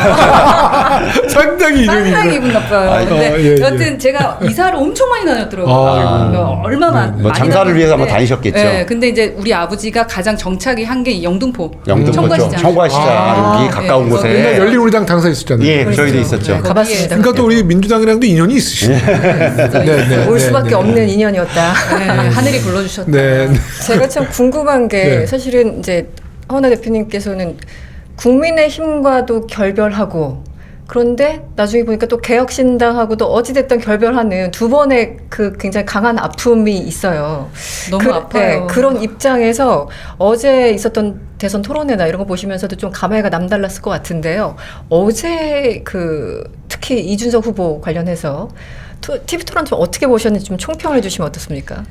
상당히 인연이. 상당히 기분 나빠요. 근데 예. 여튼 제가 이사를 엄청 많이 다녔더라고요. 얼마나 뭐 많이 장사를 위해서 한번 다녔는데. 다니셨겠죠. 네, 근데 이제 우리 아버지가 가장 정착이 한 게 영등포. 영등포죠. 청과시장 여기 가까운 곳에. 옛날 열린우리당 당사 있었잖아요. 예, 저희도 있었죠. 가봤습니다. 그러니까 또 우리 민주당이랑도 인연이 있으시네. 네, 올 수밖에 없는 인연이었다. 네, 하늘이 불러주셨다. 네. 제가 참 궁금한 게 네. 사실은 이제 허은하 대표님께서는 국민의힘과도 결별하고 그런데 나중에 보니까 또 개혁신당하고도 어찌됐든 결별하는 두 번의 그 굉장히 강한 아픔이 있어요. 너무 아파요. 네, 그런 입장에서 어제 있었던 대선 토론회나 이런 거 보시면서도 좀 감회가 남달랐을 것 같은데요. 어제 그 특히 이준석 후보 관련해서 TV 토론 좀 어떻게 보셨는지 좀 총평을 해주시면 어떻습니까?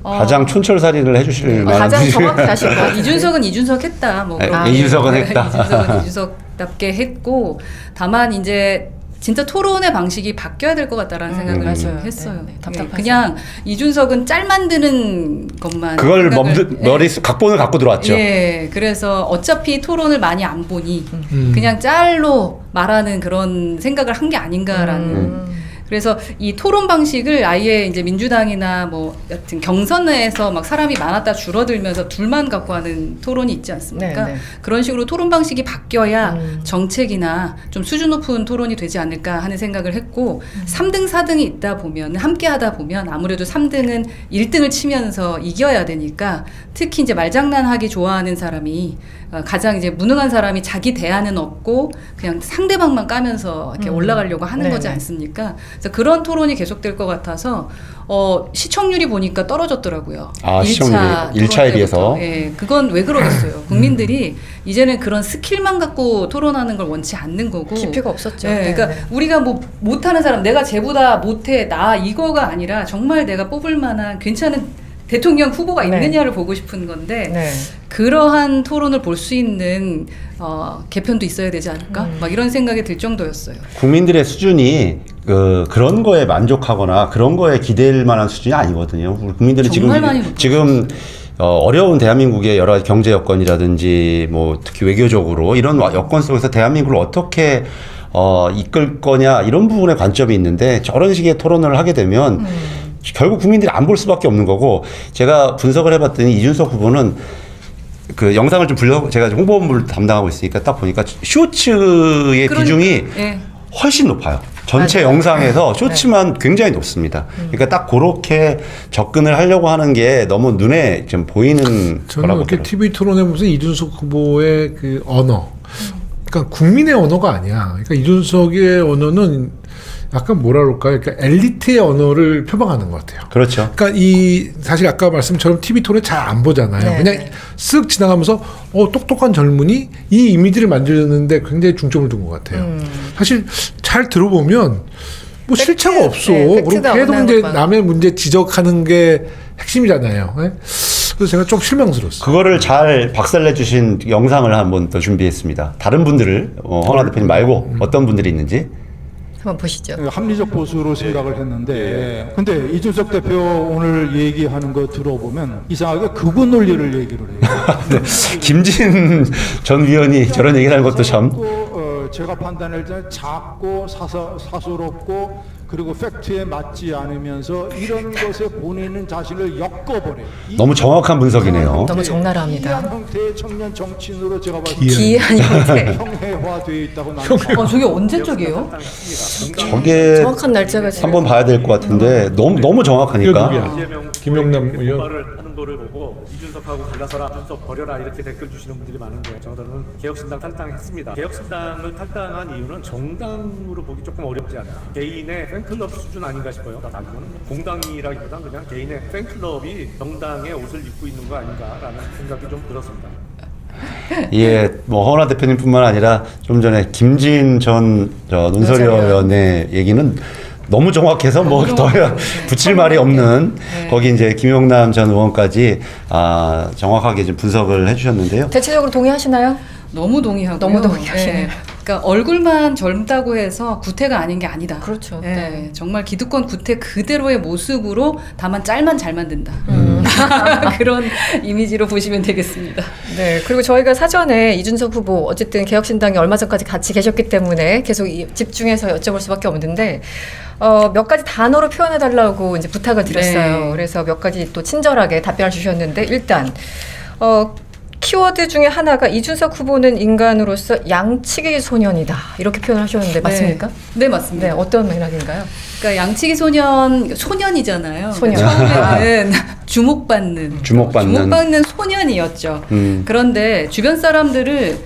가장 촌철살인을 해주실 만한 가장 정확히 하실 것 같아요. 이준석은 이준석 했다. 뭐 그런 이준석은 했다. 이준석은 이준석답게 했고 다만 이제 진짜 토론의 방식이 바뀌어야 될 것 같다라는 생각을 맞아요. 했어요. 네, 답답하죠. 그냥 이준석은 짤 만드는 것만 그걸 생각을- 머리 각본을 갖고 들어왔죠. 예, 그래서 어차피 토론을 많이 안 보니 그냥 짤로 말하는 그런 생각을 한 게 아닌가라는 그래서 이 토론 방식을 아예 이제 민주당이나 뭐 여튼 경선에서 막 사람이 많았다 줄어들면서 둘만 갖고 하는 토론이 있지 않습니까? 네, 네. 그런 식으로 토론 방식이 바뀌어야 정책이나 좀 수준 높은 토론이 되지 않을까 하는 생각을 했고 3등, 4등이 있다 보면 함께 하다 보면 아무래도 3등은 1등을 치면서 이겨야 되니까 특히 이제 말장난하기 좋아하는 사람이 가장 이제 무능한 사람이 자기 대안은 없고 그냥 상대방만 까면서 이렇게 올라가려고 하는 네, 거지 네. 않습니까? 그래서 그런 토론이 계속될 것 같아서 시청률이 보니까 떨어졌더라고요. 아, 시청률이 1차에 비해서. 예, 그건 왜 그러겠어요? 국민들이 이제는 그런 스킬만 갖고 토론하는 걸 원치 않는 거고 깊이가 없었죠. 예, 네, 그러니까 네. 우리가 뭐 못하는 사람, 내가 쟤보다 못해 나 이거가 아니라 정말 내가 뽑을 만한 괜찮은 대통령 후보가 네. 있느냐를 보고 싶은 건데 네. 그러한 토론을 볼 수 있는 개편도 있어야 되지 않을까? 막 이런 생각이 들 정도였어요. 국민들의 수준이 그런 거에 만족하거나 그런 거에 기댈 만한 수준이 아니거든요. 우리 국민들은 정말 많이 높아졌어요. 지금 어려운 대한민국의 여러 가지 경제 여건이라든지 뭐 특히 외교적으로 이런 여건 속에서 대한민국을 어떻게 이끌 거냐 이런 부분에 관점이 있는데 저런 식의 토론을 하게 되면 결국 국민들이 안 볼 수밖에 없는 거고 제가 분석을 해봤더니 이준석 후보는 그 영상을 좀 제가 홍보본부를 담당하고 있으니까 딱 보니까 쇼츠의 비중이 예. 훨씬 높아요. 전체 맞아요. 영상에서 쇼츠만 굉장히 높습니다. 그러니까 딱 그렇게 접근을 하려고 하는 게 너무 눈에 좀 보이는 저는 거라고 이렇게 보더라고요. TV 토론에 보면서 이준석 후보의 그 언어, 그러니까 국민의 언어가 아니야. 그러니까 이준석의 언어는 약간 뭐라 그럴까요? 그러니까 엘리트의 언어를 표방하는 것 같아요. 그렇죠. 그러니까 이 사실 아까 말씀처럼 TV 토론 잘 안 보잖아요. 네, 그냥 네. 쓱 지나가면서 똑똑한 젊은이 이 이미지를 만들었는데 굉장히 중점을 둔 것 같아요. 사실 잘 들어보면 뭐 실체가 없어. 그리고 팩트가 계속 없는 이제 것만. 남의 문제 지적하는 게 핵심이잖아요. 네? 그래서 제가 좀 실망스러웠어요. 그거를 잘 박살내 주신 영상을 한번 더 준비했습니다. 다른 분들을 허나 대표님 말고 어떤 분들이 있는지 한번 보시죠. 합리적 보수로 생각을 했는데 근데 이준석 대표 오늘 얘기하는 거 들어보면 이상하게 극우 논리를 얘기를 해요. 네. 김진 전 위원이 저런 얘기를 하는 것도 참 제가 판단할 때 작고 사소롭고 그리고 팩트에 맞지 않으면서 이런 것에 본인은 자신을 엮어버려요. 너무 정확한 분석이네요. 너무 적나라합니다. 기이한 형태의 청년 정치인으로 제가 봤을 때 기이한 형태. 형해화되어 있다고 나는 저게 언제적이에요? 저게 정확한 날짜가 지금. 한번 봐야 될 것 같은데 너무 정확하니까. 누구야? 김용남 의원. 하는 거를 보고 이준석하고 갈라서라, 이준석 버려라 이렇게 댓글 주시는 분들이 많은데 저는 개혁신당 탈당했습니다. 개혁신당을 탈당한 이유는 정당으로 보기 조금 어렵지 않나. 개인의 팬클럽 수준 아닌가 싶어요. 나중에는 공당이라기보단 그냥 개인의 팬클럽이 정당의 옷을 입고 있는 거 아닌가라는 생각이 좀 들었습니다. 예, 뭐 허나 대표님뿐만 아니라 좀 전에 김진 전 논설위 의원의 얘기는 너무 정확해서 뭐 더 붙일 말이 없는 거기 이제 김용남 전 의원까지 정확하게 좀 분석을 해주셨는데요. 대체적으로 동의하시나요? 너무 동의하고요. 너무 동의하시네요. 예. 그러니까 얼굴만 젊다고 해서 구태가 아닌 게 아니다. 그렇죠. 예. 네. 정말 기득권 구태 그대로의 모습으로 다만 짤만 잘 만든다. 그런 이미지로 보시면 되겠습니다. 네. 그리고 저희가 사전에 이준석 후보 어쨌든 개혁신당에 얼마 전까지 같이 계셨기 때문에 계속 집중해서 여쭤볼 수밖에 없는데 몇 가지 단어로 표현해 달라고 이제 부탁을 드렸어요. 네. 그래서 몇 가지 또 친절하게 답변을 주셨는데 일단 키워드 중에 하나가 이준석 후보는 인간으로서 양치기 소년이다 이렇게 표현하셨는데 맞습니까? 네, 맞습니다. 네, 어떤 맥락인가요? 그러니까 양치기 소년이잖아요. 소년. 처음에는 주목받는 소년이었죠. 그런데 주변 사람들을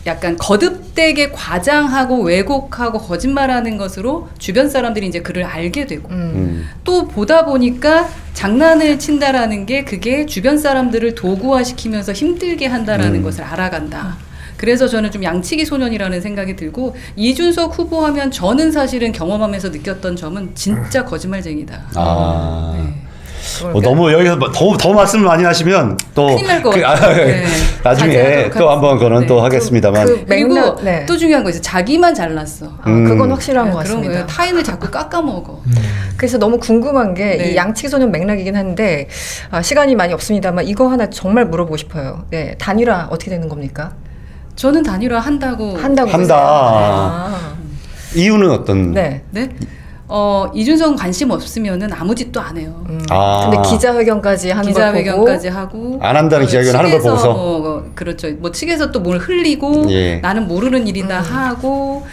약간 거듭되게 과장하고 왜곡하고 거짓말하는 것으로 주변 사람들이 이제 그를 알게 되고 또 보다 보니까 장난을 친다라는 게 그게 주변 사람들을 도구화시키면서 힘들게 한다라는 것을 알아간다. 그래서 저는 좀 양치기 소년이라는 생각이 들고 이준석 후보 하면 저는 사실은 경험하면서 느꼈던 점은 진짜 거짓말쟁이다. 너무 여기서 더 말씀 많이 하시면 또 큰일 날 것 같아요. 네. 나중에 자제하도록 또 한번 그건 또 하겠습니다만 그리고 또 중요한 거 있어요. 자기만 잘났어. 그건 확실한 것 같습니다. 그런 거예요. 타인을 자꾸 깎아먹어. 그래서 너무 궁금한 게 이 양치기 소년 맥락이긴 한데 시간이 많이 없습니다만 이거 하나 정말 물어보고 싶어요. 네, 단일화 어떻게 되는 겁니까? 저는 단일화 한다고 한다. 이유는 어떤? 네. 네? 이준석 관심 없으면은 아무 짓도 안 해요. 근데 기자회견까지 하는 걸 보고 기자회견까지 하고 안 한다는 기자회견 하는 걸 보고서 그렇죠. 뭐 측에서 또 뭘 흘리고 예. 나는 모르는 일이다 하고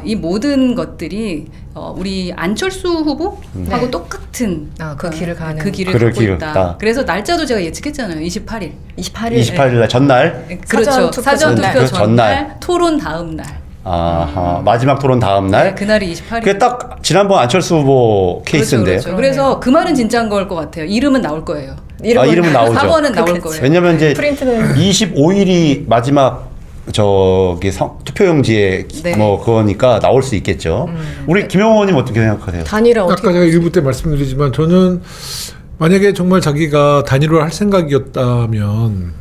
이 모든 것들이 우리 안철수 후보하고 네. 똑같은 그 길을 가는 그 길을 그럴 가고 길을 있다. 가. 그래서 날짜도 제가 예측했잖아요. 28일. 28일 날 전날. 그렇죠. 사전 투표 그 전날, 토론 다음 날. 아하, 마지막 토론 다음 날. 네, 그날이 28일. 그게 딱 지난번 안철수 후보 케이스인데요. 그렇죠. 그래서 그 말은 진짜인 걸 것 같아요. 이름은 나올 거예요. 이름은 나오죠. 4번은 나올 거예요. 왜냐면 이제 프린트는 25일이 마지막 투표용지에 네. 뭐 그거니까 나올 수 있겠죠. 우리 김영호 의원님 어떻게 생각하세요? 단일화 아까 제가 일부 때 말씀드리지만 저는 만약에 정말 자기가 단일화를 할 생각이었다면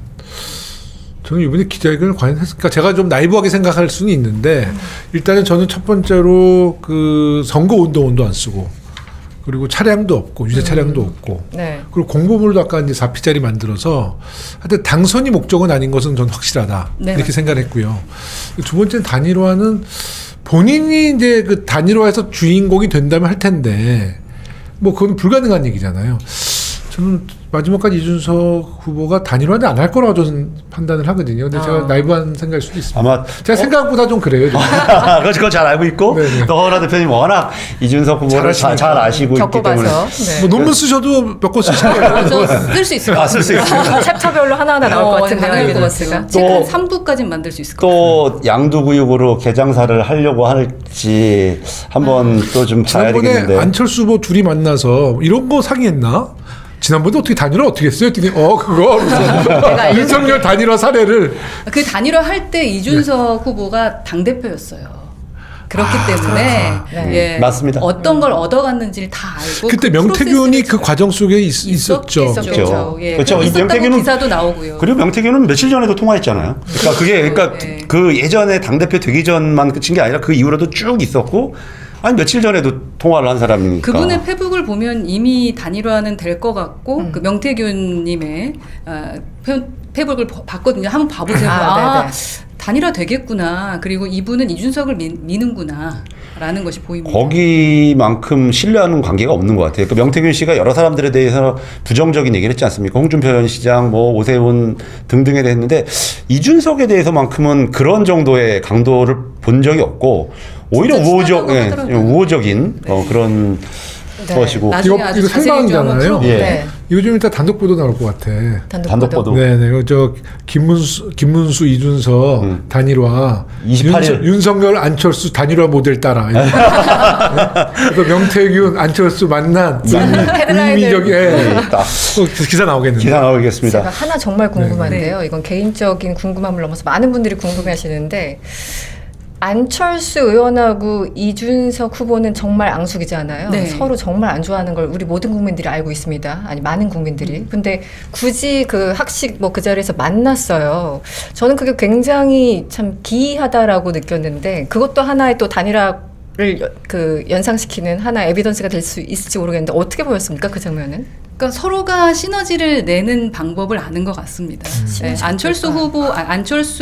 저는 이번에 기자회견을 과연 했을까? 제가 좀 나이브하게 생각할 수는 있는데 일단은 저는 첫 번째로 그 선거운동원도 안 쓰고 그리고 차량도 없고 유세 차량도 없고 네. 그리고 공보물도 아까 이제 4피짜리 만들어서 하여튼 당선이 목적은 아닌 것은 저는 확실하다 네, 이렇게 맞습니다. 생각했고요. 두 번째는 단일화는 본인이 이제 그 단일화에서 주인공이 된다면 할 텐데 뭐 그건 불가능한 얘기잖아요. 저는 마지막까지 이준석 후보가 단일화는 안 할 거라고 저는 판단을 하거든요. 근데 제가 나이브한 생각일 수도 있습니다. 아마 제가 생각보다 좀 그래요. 좀. 그거 잘 알고 있고 네네. 또 허은하 대표님 워낙 이준석 후보를 잘 아시고 있기 때문에 겪어봐서 네. 뭐 논문 쓰셔도 몇 권 쓰실 거예요. 쓸 수 있을 것 쓸 수 있어요. 챕터별로 하나하나 나올 것 같은데요. 가능할 것 에비던스가. 같아요. 책은 3부까지 만들 수 있을 것 같아요. 또 양두구육으로 개장사를 하려고 할지 한번 또 좀 봐야 지난번에 되겠는데. 안철수 후보 둘이 만나서 이런 거 상의했나? 지난번에 어떻게 단일화 어떻게 했어요? 했더니 그거 윤석열 단일화 사례를 그 단일화 할 때 이준석 후보가 당대표였어요. 그렇기 때문에 네. 예, 맞습니다. 어떤 걸 얻어갔는지를 다 알고 그때 그 명태균이 프로세스를 그 과정 속에 있었죠. 있었죠. 예. 그렇죠. 있었다고 명태균은- 기사도 나오고요. 그리고 명태균은 며칠 전에도 통화했잖아요. 그러니까 네. 그 예전에 당대표 되기 전만 끝인 게 아니라 그 이후로도 쭉 있었고 아니 며칠 전에도 통화를 한 사람이니까. 그분의 페북을 보면 이미 단일화는 될 것 같고 그 명태균님의 페북을 봤거든요. 한번 봐보세요. 네네. 단일화 되겠구나. 그리고 이분은 이준석을 미는구나. 라는 것이 보입니다. 거기만큼 신뢰하는 관계가 없는 것 같아요. 그 명태균 씨가 여러 사람들에 대해서 부정적인 얘기를 했지 않습니까? 홍준표 전 시장, 뭐 오세훈 등등에 대해 했는데 이준석에 대해서만큼은 그런 정도의 강도를 본 적이 없고 오히려 우호적인 그런 것이고. 나중에 아주 이거 자세히 좀 한번 생방이잖아요. 예. 네. 이거 좀 이따 단독 보도 나올 것 같아. 단독 보도. 네네. 저 김문수 이준석 단일화 28일. 윤석열 안철수 단일화 모델 따라. 그래서 명태균 안철수 만난 의미적인 딱 기사 나오겠는데. 기사 나오겠습니다. 제가 하나 정말 궁금한데요. 이건 개인적인 궁금함을 넘어서 많은 분들이 궁금해하시는데 안철수 의원하고 이준석 후보는 정말 앙숙이잖아요. 네. 서로 정말 안 좋아하는 걸 우리 모든 국민들이 알고 있습니다. 아니 많은 국민들이. 근데 굳이 그 학식 뭐 그 자리에서 만났어요. 저는 그게 굉장히 참 기이하다라고 느꼈는데 그것도 하나의 또 단일화를 그 연상시키는 하나의 에비던스가 될 수 있을지 모르겠는데 어떻게 보였습니까 그 장면은? 그러니까 서로가 시너지를 내는 방법을 아는 것 같습니다. 네, 안철수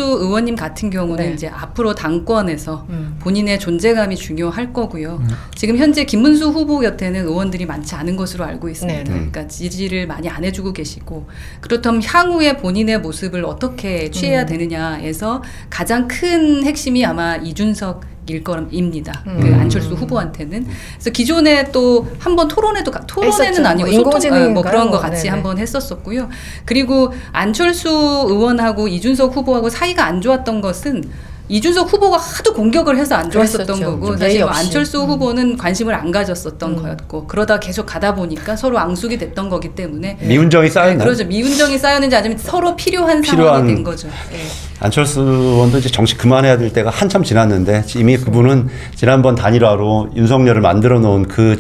의원님 같은 경우는 네. 이제 앞으로 당권에서 본인의 존재감이 중요할 거고요. 지금 현재 김문수 후보 곁에는 의원들이 많지 않은 것으로 알고 있습니다. 네, 네. 그러니까 지지를 많이 안 해주고 계시고 그렇다면 향후에 본인의 모습을 어떻게 취해야 되느냐에서 가장 큰 핵심이 아마 이준석 일 겁니다. 그 안철수 후보한테는. 그래서 기존에 또 한번 토론회는 했었죠. 아니고 인공지능인가요? 뭐 그런 거 같이 네네. 한번 했었었고요. 그리고 안철수 의원하고 이준석 후보하고 사이가 안 좋았던 것은 이준석 후보가 하도 공격을 해서 안 좋았었던 그랬었죠. 거고 좀 사실 예의 뭐 없이. 안철수 후보는 관심을 안 가졌었던 거였고 그러다 계속 가다 보니까 서로 앙숙이 됐던 거기 때문에 미운정이 쌓였나? 그렇죠. 미운정이 쌓였는지 아니면 서로 필요한 상황이 된 거죠. 예. 안철수 의원도 이제 정치 그만해야 될 때가 한참 지났는데 이미 그분은 지난번 단일화로 윤석열을 만들어 놓은 그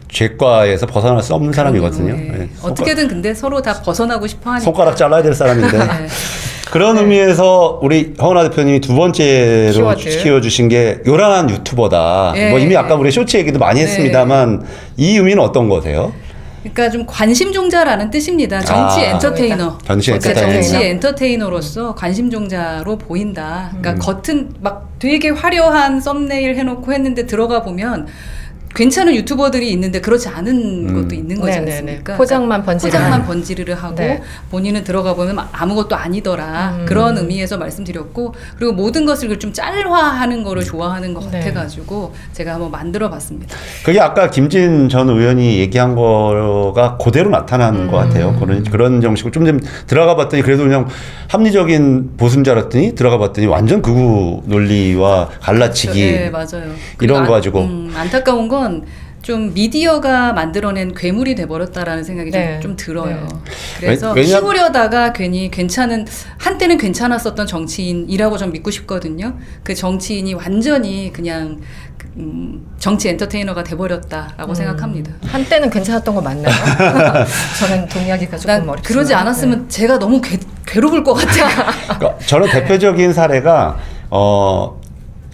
죄과에서 벗어날 수 없는 사람이거든요. 네. 네. 어떻게든 근데 서로 다 벗어나고 싶어 하니까. 손가락 잘라야 될 사람인데 네. 그런 의미에서 우리 허은하 대표님이 두 번째로 키워드. 키워주신 게 요란한 유튜버다. 예. 뭐 이미 아까 우리 쇼츠 얘기도 많이 했습니다만 이 의미는 어떤 거세요? 그러니까 좀 관심종자라는 뜻입니다. 정치 엔터테이너. 정치 그러니까 엔터테이너. 정치 엔터테이너로서 관심종자로 보인다. 그러니까 겉은 막 되게 화려한 썸네일 해놓고 했는데 들어가 보면 괜찮은 유튜버들이 있는데 그렇지 않은 것도 있는 거지 네네네. 않습니까? 포장만 번지르르 포장만 하는. 번지르르 하고 네. 본인은 들어가 보면 아무것도 아니더라. 그런 의미에서 말씀드렸고 그리고 모든 것을 좀 짤화하는 거를 좋아하는 것 네. 같아가지고 제가 한번 만들어봤습니다. 그게 아까 김진 전 의원이 얘기한 거가 그대로 나타나는 것 같아요. 그런 정식으로 좀 들어가 봤더니 그래도 그냥 합리적인 보수인 줄 알았더니 들어가 봤더니 완전 극우 논리와 갈라치기 네, 맞아요. 이런 거 가지고 안타까운 건 좀 미디어가 만들어낸 괴물이 돼버렸다라는 생각이 네. 좀 들어요. 네. 그래서 키우려다가 괜히 한때는 괜찮았었던 정치인이라고 좀 믿고 싶거든요. 그 정치인이 완전히 그냥 정치 엔터테이너가 돼버렸다라고 생각합니다. 한때는 괜찮았던 거 맞나요? 저는 동의하기가 조금 어렵지만. 그러지 않았으면 제가 너무 괴로울 것 같아요. 그러니까 저는 대표적인 사례가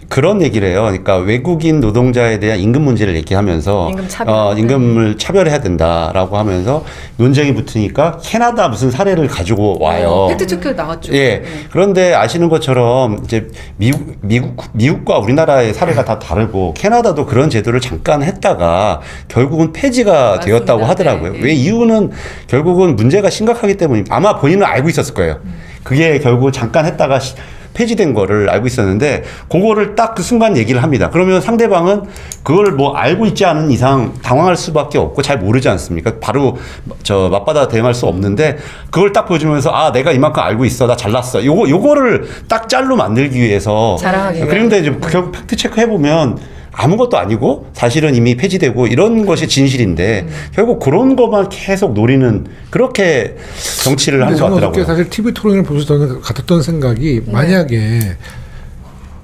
그런 얘기를 해요. 그러니까 외국인 노동자에 대한 임금 문제를 얘기하면서 임금 차별. 임금을 차별해야 된다라고 하면서 논쟁이 붙으니까 캐나다 무슨 사례를 가지고 와요. 팩트체크 나왔죠. 예. 네. 그런데 아시는 것처럼 이제 미국과 우리나라의 사례가 다 다르고 캐나다도 그런 제도를 잠깐 했다가 결국은 폐지가 맞습니다. 되었다고 하더라고요. 네, 왜 이유는 결국은 문제가 심각하기 때문입니다. 아마 본인은 알고 있었을 거예요. 그게 결국 잠깐 했다가 폐지된 거를 알고 있었는데 그거를 딱 그 순간 얘기를 합니다. 그러면 상대방은 그걸 뭐 알고 있지 않은 이상 당황할 수밖에 없고 잘 모르지 않습니까? 바로 맞받아 대응할 수 없는데 그걸 딱 보여주면서 아 내가 이만큼 알고 있어 나 잘났어 요거를 딱 짤로 만들기 위해서 자랑하기 위해. 그런데 이제 결국 팩트 체크 해보면 아무것도 아니고 사실은 이미 폐지되고 이런 것이 진실인데 결국 그런 것만 계속 노리는 그렇게 정치를 하는 것 저는 같더라고요. 어저께 사실 TV 토론을 보면서 저는 같았던 생각이 만약에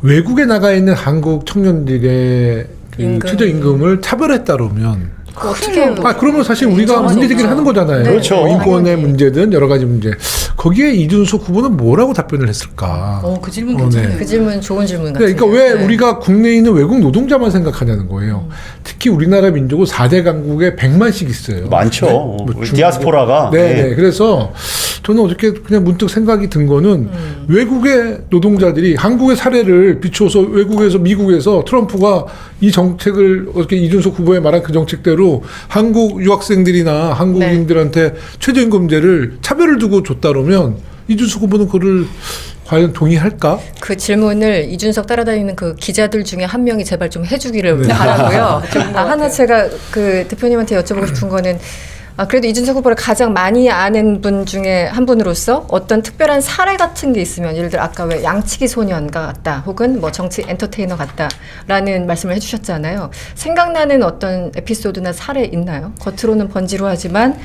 외국에 나가 있는 한국 청년들의 최저임금을 차별했다면 어떻게 그러면 사실 우리가 문제제기를 하는 거잖아요. 네. 그렇죠. 인권의 문제든 여러 가지 문제. 거기에 이준석 후보는 뭐라고 답변을 했을까? 그 질문 괜찮네요. 그 질문 좋은 질문 같아요. 그러니까 왜 우리가 국내에 있는 외국 노동자만 생각하냐는 거예요. 특히 우리나라 민족은 4대 강국에 100만씩 있어요. 많죠. 뭐 디아스포라가. 네. 그래서 저는 어저께 그냥 문득 생각이 든 거는 외국의 노동자들이 한국의 사례를 비춰서 외국에서 미국에서 트럼프가 이 정책을 어저께 이준석 후보의 말한 그 정책대로 한국 유학생들이나 한국인들한테 최저임금제를 차별을 두고 줬다 그러면 이준석 후보는 그걸 과연 동의할까? 그 질문을 이준석 따라다니는 그 기자들 중에 한 명이 제발 좀 해주기를 바라고요. 하나 제가 그 대표님한테 여쭤보고 싶은 거는 그래도 이준석 후보를 가장 많이 아는 분 중에 한 분으로서 어떤 특별한 사례 같은 게 있으면 예를 들어 아까 왜 양치기 소년 같다 혹은 뭐 정치 엔터테이너 같다라는 말씀을 해주셨잖아요. 생각나는 어떤 에피소드나 사례 있나요? 겉으로는 번지르하지만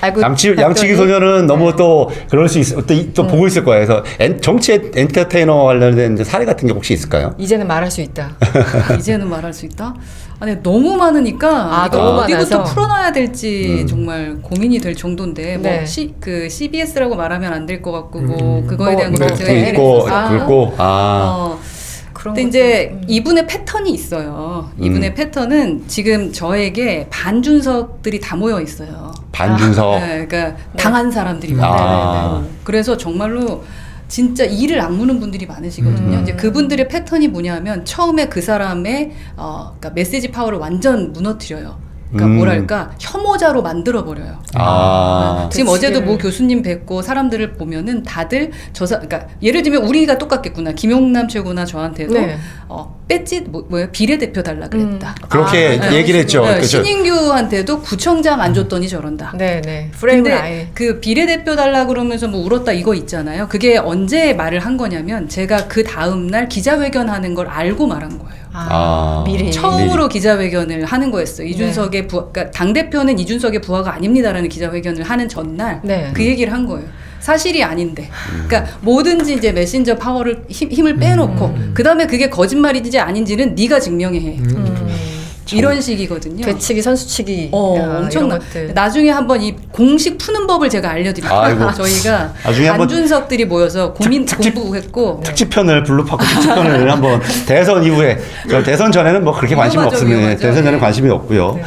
알고 양치기 소년은 너무 또 그럴 수 있어 또 보고 있을 거예요. 그래서 정치 엔터테이너 관련된 이제 사례 같은 게 혹시 있을까요? 이제는 말할 수 있다. 이제는 말할 수 있다? 아니 너무 많으니까 너무 어디부터 많아서. 풀어놔야 될지 정말 고민이 될 정도인데 네. 뭐 CBS라고 말하면 안 될 것 같고 그거에 대한 뭐, 거 제가 네. 얘기를 있고 했었어요. 그런 근데 이제 이분의 패턴이 있어요. 이분의 패턴은 지금 저에게 반준석들이 다 모여 있어요. 반준석. 네, 그러니까 당한 사람들이 그래서 정말로 진짜 이를 악무는 분들이 많으시거든요. 이제 그분들의 패턴이 뭐냐면 처음에 그 사람의 그러니까 메시지 파워를 완전 무너뜨려요. 그러니까 뭐랄까 혐오자로 만들어 버려요. 지금 어제도 모 교수님 뵙고 사람들을 보면은 다들 그러니까 예를 들면 우리가 똑같겠구나. 김용남 최고나 저한테도 배지 뭐예요? 비례대표 달라 그랬다. 그렇게 얘기를 했죠. 네, 그렇죠. 신인규한테도 구청장 안 줬더니 저런다. 네네. 프레임을 근데 아예. 그 비례대표 달라 그러면서 뭐 울었다 이거 있잖아요. 그게 언제 말을 한 거냐면 제가 그 다음 날 기자회견 하는 걸 알고 말한 거예요. 미리. 처음으로 기자회견을 하는 거였어요. 이준석의 그러니까 당대표는 이준석의 부하가 아닙니다라는 기자회견을 하는 전날 그 얘기를 한 거예요. 사실이 아닌데. 그러니까 뭐든지 이제 메신저 파워를 힘을 빼놓고 그다음에 그게 거짓말인지 아닌지는 네가 증명해 해. 이런 식이거든요. 되치기 선수치기. 엄청나. 나중에 한번 이 공식 푸는 법을 제가 알려드릴게요. 저희가 반준석들이 모여서 공부했고 특집편을 블루파크 특집편을 한번 대선 이후에 대선 전에는 뭐 그렇게 관심이 없습니다. 대선 전에 관심이 없고요.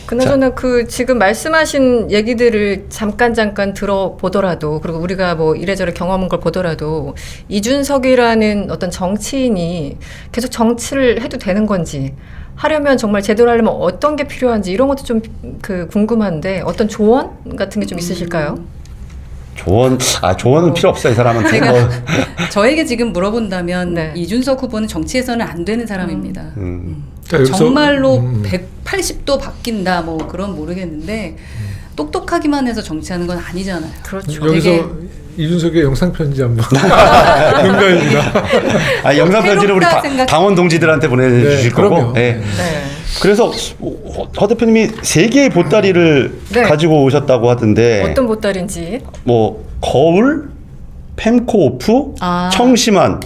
그나저나 그 지금 말씀하신 얘기들을 잠깐 들어보더라도, 그리고 우리가 뭐 이래저래 경험한 걸 보더라도, 이준석이라는 어떤 정치인이 계속 정치를 해도 되는 건지, 하려면 정말 제대로 하려면 어떤 게 필요한지 이런 것도 좀 그 궁금한데, 어떤 조언 같은 게 좀 있으실까요? 조언은 필요 없어요, 이 사람한테. 제가 뭐. 저에게 지금 물어본다면 네. 이준석 후보는 정치에서는 안 되는 사람입니다. 그러니까 정말로 180도 바뀐다 뭐 그런 모르겠는데 똑똑하기만 해서 정치하는 건 아니잖아요. 그렇죠. 여기서 되게 이준석의 영상 편지 한번 능가입니다. 영상 편지를 우리 생각- 당원 동지들한테 보내주실 네, 거고. 그럼요. 네. 네. 그래서 허 대표님이 3개의 보따리를 네. 가지고 오셨다고 하던데, 어떤 보따리인지. 뭐 거울, 펜코오프, 아. 청심환,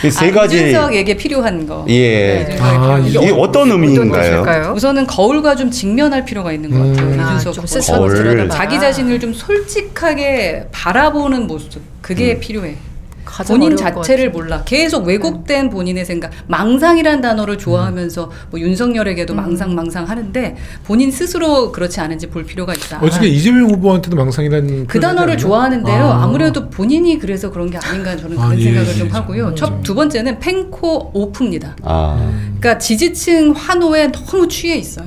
이 3가지. 이준석에게 필요한 거. 예. 네, 이준석에게 이게 어떤 의미인가요? 것일까요? 우선은 거울과 좀 직면할 필요가 있는 것 같아요. 이준석 좀 후보. 스스로 거울. 들여다봐. 자기 자신을 좀 솔직하게 바라보는 모습, 그게 필요해. 가장 본인 어려울 것 자체를 같아요. 몰라. 계속 왜곡된 본인의 생각, 망상이란 단어를 좋아하면서 뭐 윤석열에게도 망상 하는데 본인 스스로 그렇지 않은지 볼 필요가 있다. 어저께 이재명 후보한테도 망상이라는 그 단어를 표현이지 않나요? 좋아하는데요. 아. 아무래도 본인이 그래서 그런 게 아닌가 저는 그런 예, 생각을 예, 좀 예. 하고요. 두 번째는 펜코 오프입니다. 아. 그러니까 지지층 환호에 너무 취해 있어요.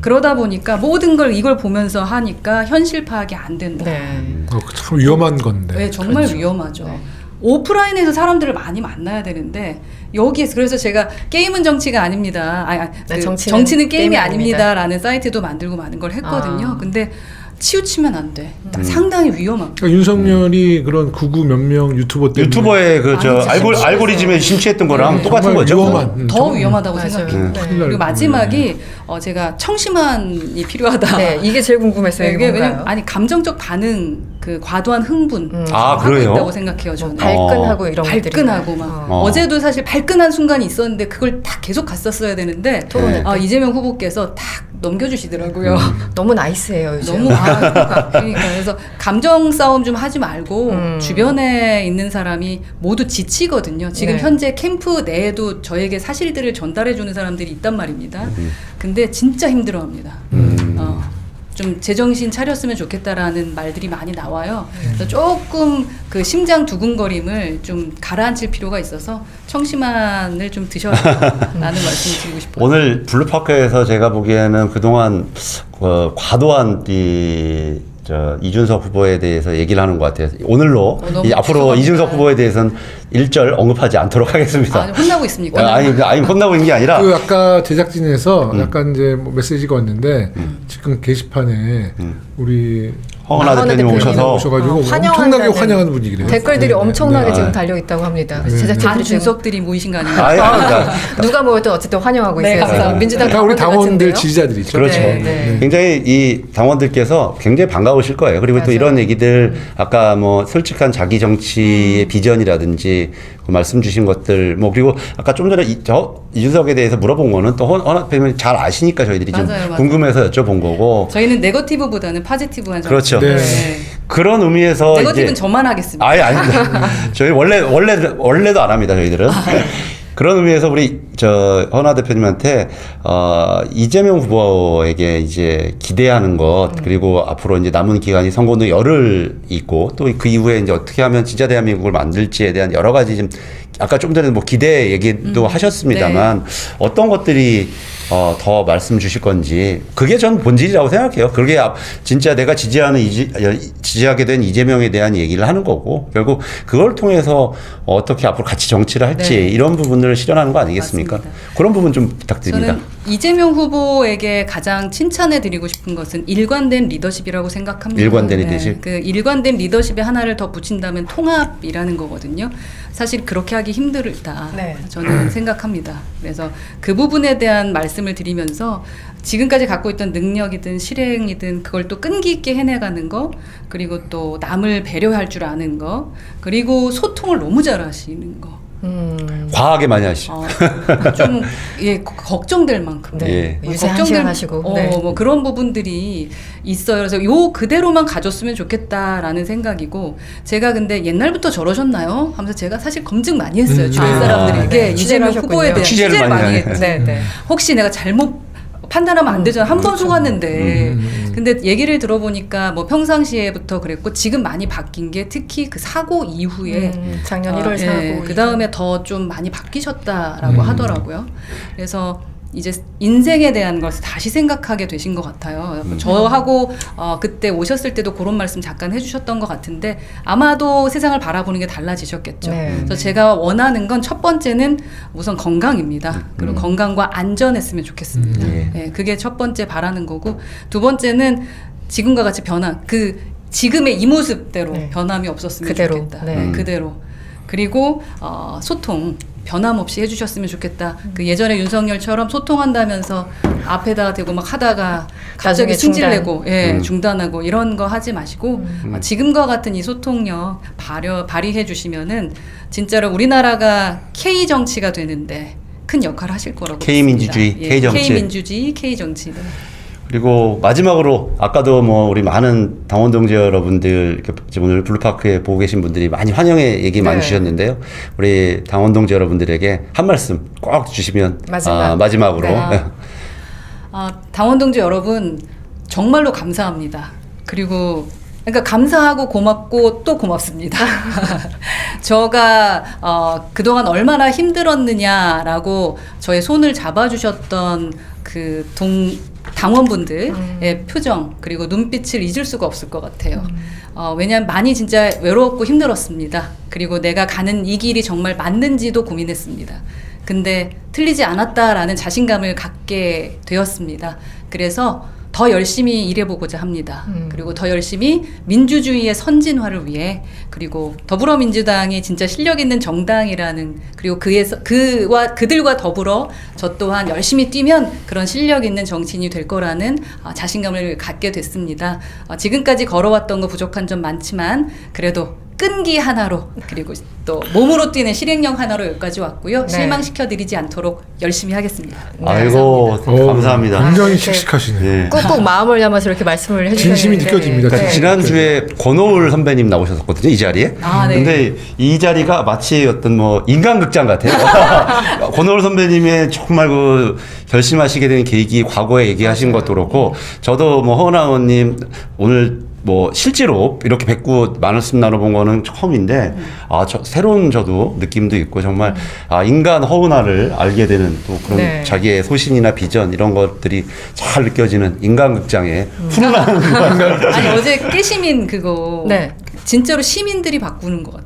그러다 보니까 모든 걸 이걸 보면서 하니까 현실 파악이 안 된다. 네. 참 위험한 건데. 네, 정말 위험하죠. 오프라인에서 사람들을 많이 만나야 되는데 여기에서 그래서 제가 게임은 정치가 아닙니다. 네, 정치는 게임이 아닙니다라는 사이트도 만들고 많은 걸 했거든요. 근데 치우치면 안 돼. 상당히 위험합니다. 그러니까 윤석열이 그런 구구 몇 명 유튜버 때문에 유튜버의 그 아니, 알고리즘에 심취했던 거랑 네, 똑같은 정말 거죠. 위험한. 더 위험하다고 맞아요. 생각해요. 네. 큰일 날 그리고 마지막이 제가 청심환이 필요하다. 네, 이게 제일 궁금했어요. 이게 뭔가요? 왜냐면 아니 감정적 반응, 그 과도한 흥분 아, 하고 그래요? 있다고 생각해요. 저는 발끈하고 이런 것들이. 발끈하고 막 어. 어제도 사실 발끈한 순간이 있었는데 그걸 다 계속 갔었어야 되는데 토론회 때. 이재명 후보께서 딱 넘겨주시더라고요. 너무 나이스해요, 요즘. 너무 그러니까 그래서 감정 싸움 좀 하지 말고 주변에 있는 사람이 모두 지치거든요. 지금 네. 현재 캠프 내에도 저에게 사실들을 전달해 주는 사람들이 있단 말입니다. 근데 진짜 힘들어합니다. 좀 제정신 차렸으면 좋겠다라는 말들이 많이 나와요. 그래서 조금 그 심장 두근거림을 좀 가라앉힐 필요가 있어서 청심환을 좀 드셔야 된다라는 말씀을 드리고 싶어요. 오늘 블루파크에서 제가 보기에는 그동안 과도한 이준석 후보에 대해서 얘기를 하는 것 같아요. 오늘로 너무 앞으로 죄송합니다. 이준석 후보에 대해서는 일절 언급하지 않도록 하겠습니다. 아니, 혼나고 있습니까? 아니 혼나고 있는 게 아니라 그 아까 제작진에서 약간 이제 뭐 메시지가 왔는데 지금 게시판에 우리 허은하 대표님 오셔서 오셔가지고 환영한다는 엄청나게 환영하는 분위기래요. 댓글들이 네, 엄청나게 네. 지금 달려 있다고 합니다. 그래서 네. 제작진들이 반 지금 준석들이 모이신 거 아닌가요? 그러니까 누가 모여도 어쨌든 환영하고 네, 있어요. 감사합니다. 민주당 그러니까 우리 당원들 같은데요? 지지자들이죠. 그렇죠. 네, 네. 굉장히 이 당원들께서 굉장히 반가우실 거예요. 그리고 또 맞아요. 이런 얘기들 아까 뭐 솔직한 자기 정치의 비전이라든지 그 말씀 주신 것들 뭐 그리고 아까 좀 전에 이준석에 대해서 물어본 거는 또 허은하 대표님이 잘 아시니까 저희들이 좀 맞아요. 궁금해서 여쭤본 거고. 저희는 네거티브보다는 파지티브한 그렇죠. 네. 그런 의미에서 네거티브는 이제 저만 하겠습니다. 아예 아닙니다. 저희 원래도 안 합니다. 저희들은. 그런 의미에서 우리 허은하 대표님한테 이재명 후보에게 이제 기대하는 것 그리고 앞으로 이제 남은 기간이 선거도 열흘 있고 또 그 이후에 이제 어떻게 하면 진짜 대한민국을 만들지에 대한 여러 가지 좀 아까 좀 전에 뭐 기대 얘기도 하셨습니다만 어떤 것들이 더 말씀 주실 건지 그게 전 본질이라고 생각해요. 그게 진짜 내가 지지하게 된 이재명에 대한 얘기를 하는 거고 결국 그걸 통해서 어떻게 앞으로 같이 정치를 할지 네. 이런 부분을 실현하는 거 아니겠습니까? 맞습니다. 그런 부분 좀 부탁드립니다. 저는 이재명 후보에게 가장 칭찬해 드리고 싶은 것은 일관된 리더십이라고 생각합니다. 일관된 리더십? 그 일관된 리더십에 하나를 더 붙인다면 통합이라는 거거든요. 사실 그렇게 하기 힘들다. 네. 저는 생각합니다. 그래서 그 부분에 대한 말씀을 드리면서 지금까지 갖고 있던 능력이든 실행이든 그걸 또 끈기 있게 해내가는 거 그리고 또 남을 배려할 줄 아는 거 그리고 소통을 너무 잘하시는 거 과하게 많이 하시죠. 좀 걱정될 만큼 네. 뭐 유세 한 시간 하시고. 네. 뭐 그런 부분들이 있어요. 그래서 요 그대로만 가졌으면 좋겠다라는 생각이고 제가 근데 옛날부터 저러셨나요? 하면서 제가 사실 검증 많이 했어요. 주변 사람들에게 네. 이재명 취재를 후보에 대한 취재를 취재를 많이 많이 하네. 했죠. 네, 네. 혹시 내가 잘못 판단하면 안 되잖아요. 한 번 속았는데. 근데 얘기를 들어보니까 뭐 평상시에부터 그랬고 지금 많이 바뀐 게 특히 그 사고 이후에 작년 1월 사고 그 다음에 더 좀 많이 바뀌셨다라고 하더라고요. 그래서 이제 인생에 대한 것을 다시 생각하게 되신 것 같아요. 저하고 그때 오셨을 때도 그런 말씀 잠깐 해주셨던 것 같은데 아마도 세상을 바라보는 게 달라지셨겠죠. 그래서 제가 원하는 건 첫 번째는 우선 건강입니다. 그리고 건강과 안전했으면 좋겠습니다. 네, 그게 첫 번째 바라는 거고 두 번째는 지금과 같이 변화, 그 지금의 이 모습대로 변함이 없었으면 그대로. 좋겠다. 그대로. 그리고 소통. 변함없이 해주셨으면 좋겠다. 그 예전에 윤석열처럼 소통한다면서 앞에다가 대고 막 하다가 갑자기 나중에 승질내고 중단하고 이런 거 하지 마시고 지금과 같은 이 소통력 발휘해 주시면은 진짜로 우리나라가 K 정치가 되는데 큰 역할을 하실 거라고 K민주주의, 믿습니다. K정치. K민주주의, K정치. 네. 그리고 마지막으로 아까도 뭐 우리 많은 당원 동지 여러분들 이렇게 오늘 블루파크에 보고 계신 분들이 많이 환영의 얘기 많이 주셨는데요. 우리 당원 동지 여러분들에게 한 말씀 꼭 주시면 마지막으로. 당원 동지 여러분 정말로 감사합니다. 그리고 그러니까 감사하고 고맙고 또 고맙습니다. 제가 그동안 얼마나 힘들었느냐라고 저의 손을 잡아주셨던 그 당원분들의 표정 그리고 눈빛을 잊을 수가 없을 것 같아요. 왜냐하면 많이 진짜 외로웠고 힘들었습니다. 그리고 내가 가는 이 길이 정말 맞는지도 고민했습니다. 근데 틀리지 않았다라는 자신감을 갖게 되었습니다. 그래서 더 열심히 일해보고자 합니다. 그리고 더 열심히 민주주의의 선진화를 위해 그리고 더불어민주당이 진짜 실력 있는 정당이라는 그리고 그들과 더불어 저 또한 열심히 뛰면 그런 실력 있는 정치인이 될 거라는 자신감을 갖게 됐습니다. 지금까지 걸어왔던 거 부족한 점 많지만 그래도 끈기 하나로 그리고 또 몸으로 뛰는 실행력 하나로 여기까지 왔고요. 실망시켜드리지 않도록 열심히 하겠습니다. 아이고 감사합니다. 굉장히 씩씩하시네요. 꾹꾹 마음을 담아서 이렇게 말씀을 해주셨는데 진심이 느껴집니다. 지난주에 권오울 선배님 나오셨었거든요, 이 자리에. 근데 이 자리가 마치 어떤 뭐 인간극장 같아요. 권오울 선배님의 정말 그 결심하시게 된 계기, 과거에 얘기하신 것도 그렇고, 저도 뭐 허은하 의원님 오늘 뭐 실제로 이렇게 뵙고 말씀 나눠본 거는 처음인데 새로운 저도 느낌도 있고 정말 인간 허은하를 알게 되는 또 그런 자기의 소신이나 비전 이런 것들이 잘 느껴지는 인간극장의 훈훈한 아니 어제 깨시민 그거 진짜로 시민들이 바꾸는 것 같아요.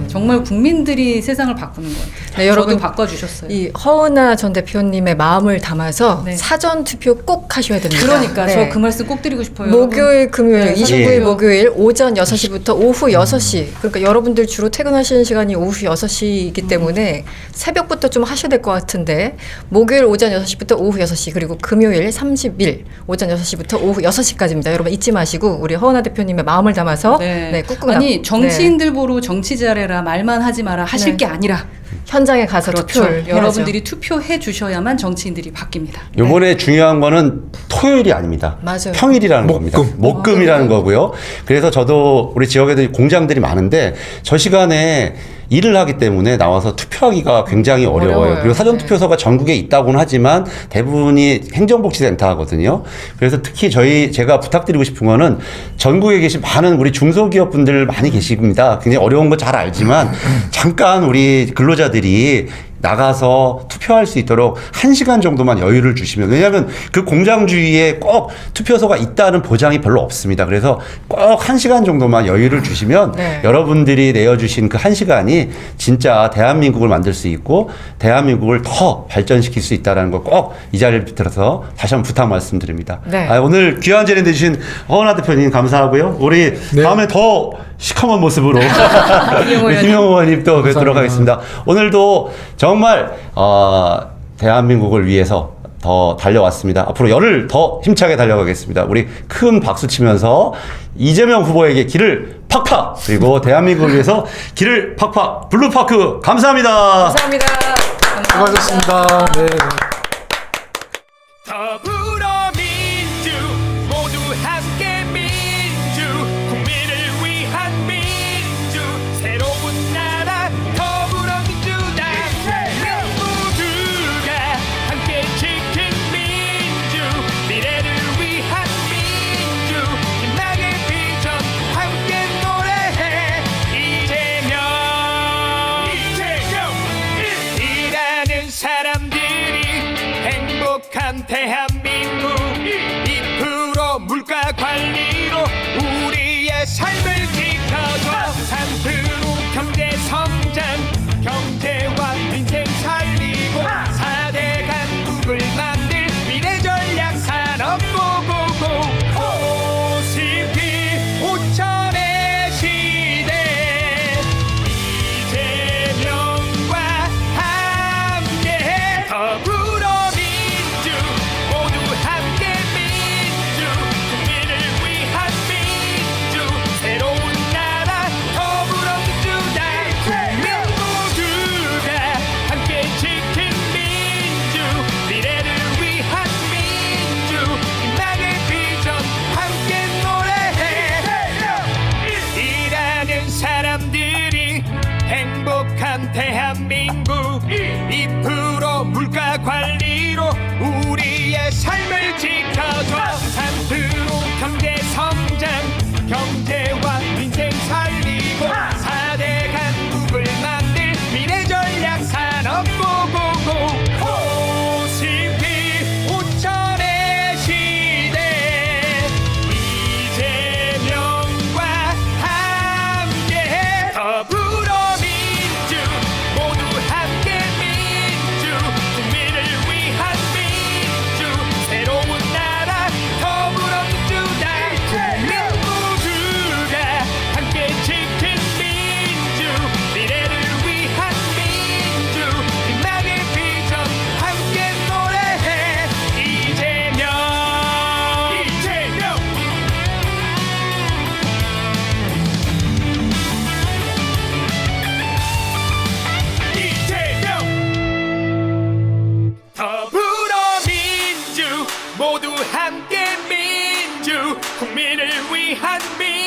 정말 국민들이 세상을 바꾸는 것 같아요. 여러분 바꿔주셨어요. 이 허은하 전 대표님의 마음을 담아서 사전 투표 꼭 하셔야 됩니다. 그러니까 저 그 말씀 꼭 드리고 싶어요. 목요일, 금요일, 29일 목요일 오전 6시부터 오후 6시. 그러니까 여러분들 주로 퇴근하시는 시간이 오후 6시이기 때문에 새벽부터 좀 하셔야 될 것 같은데 목요일 오전 6시부터 오후 6시 그리고 금요일 30일 오전 6시부터 오후 6시까지입니다. 여러분 잊지 마시고 우리 허은하 대표님의 마음을 담아서 꾹꾹 아니 정치인들 보러 정치 잘해라 말만 하지 마라 하실 게 아니라 현장에 가서 투표를 여러분들이 투표해 주셔야만 정치인들이 바뀝니다. 요번에 중요한 거는 토요일이 아닙니다. 맞아요. 평일이라는 겁니다. 목금이라는 거고요. 그래서 저도 우리 지역에도 공장들이 많은데 저 시간에 일을 하기 때문에 나와서 투표하기가 굉장히 어려워요. 그리고 사전투표소가 전국에 있다고는 하지만 대부분이 행정복지센터거든요. 그래서 특히 제가 부탁드리고 싶은 거는 전국에 계신 많은 우리 중소기업 분들 많이 계십니다. 굉장히 어려운 거 잘 알지만 잠깐 우리 근로자들이 나가서 투표할 수 있도록 1시간 정도만 여유를 주시면, 왜냐하면 그 공장 주위에 꼭 투표소가 있다는 보장이 별로 없습니다. 그래서 꼭 1시간 정도만 여유를 주시면 여러분들이 내어주신 그 1시간이 진짜 대한민국을 만들 수 있고 대한민국을 더 발전시킬 수 있다는 걸 꼭 이 자리를 비틀어서 다시 한번 부탁 말씀드립니다. 오늘 귀한 자리에 내주신 허은하 대표님 감사하고요. 우리 다음에 더 시커먼 모습으로 김영호 의원님 또 뵙도록 하겠습니다. 오늘도 정말 대한민국을 위해서 더 달려왔습니다. 앞으로 열을 더 힘차게 달려가겠습니다. 우리 큰 박수 치면서 이재명 후보에게 길을 팍팍, 그리고 대한민국을 위해서 길을 팍팍. 블루파크 감사합니다. 감사합니다. 수고하셨습니다. 더불어민주 모두 함께 민주 국민을 위한 민주 새로운 나라 더불어민주당 모두가 함께 지킨 민주 대한민국 2% 물가 관리로 우리의 삶을 지켜줘 3% 경제 성장 경제와 민생 살리고 4대 강국을 만들 미래 전략 산업 고고고 OCP 5천의 시대 이재명과 함께 더불어민주 모두 함께 민주 국민을 위한 민주 새로운 나라 더불어민주당 국민 모두가 함께 지킨 민주 미래를 위한 민주 희망의 비전 함께 노래해 일하는 사람들이 행복한 대한민국 2% 물가 관리로 우리의 삶을 지켜줘 3% 경제 성장 경제와 민생 살리고 4대 강국을 만들 미래 전략 산업 고고고 OCP 5천의 시대 이재명과 함께 더불어민주 모두 함께 민주 국민을 위한 민주 새로운 나라 더불어민주당 국민 모두가 함께 지킨 민주 미래를 위한 민주 희망의 비전 함께 노래해 이재명 더불어민주 모두 함께 민주 국민을 위한 민주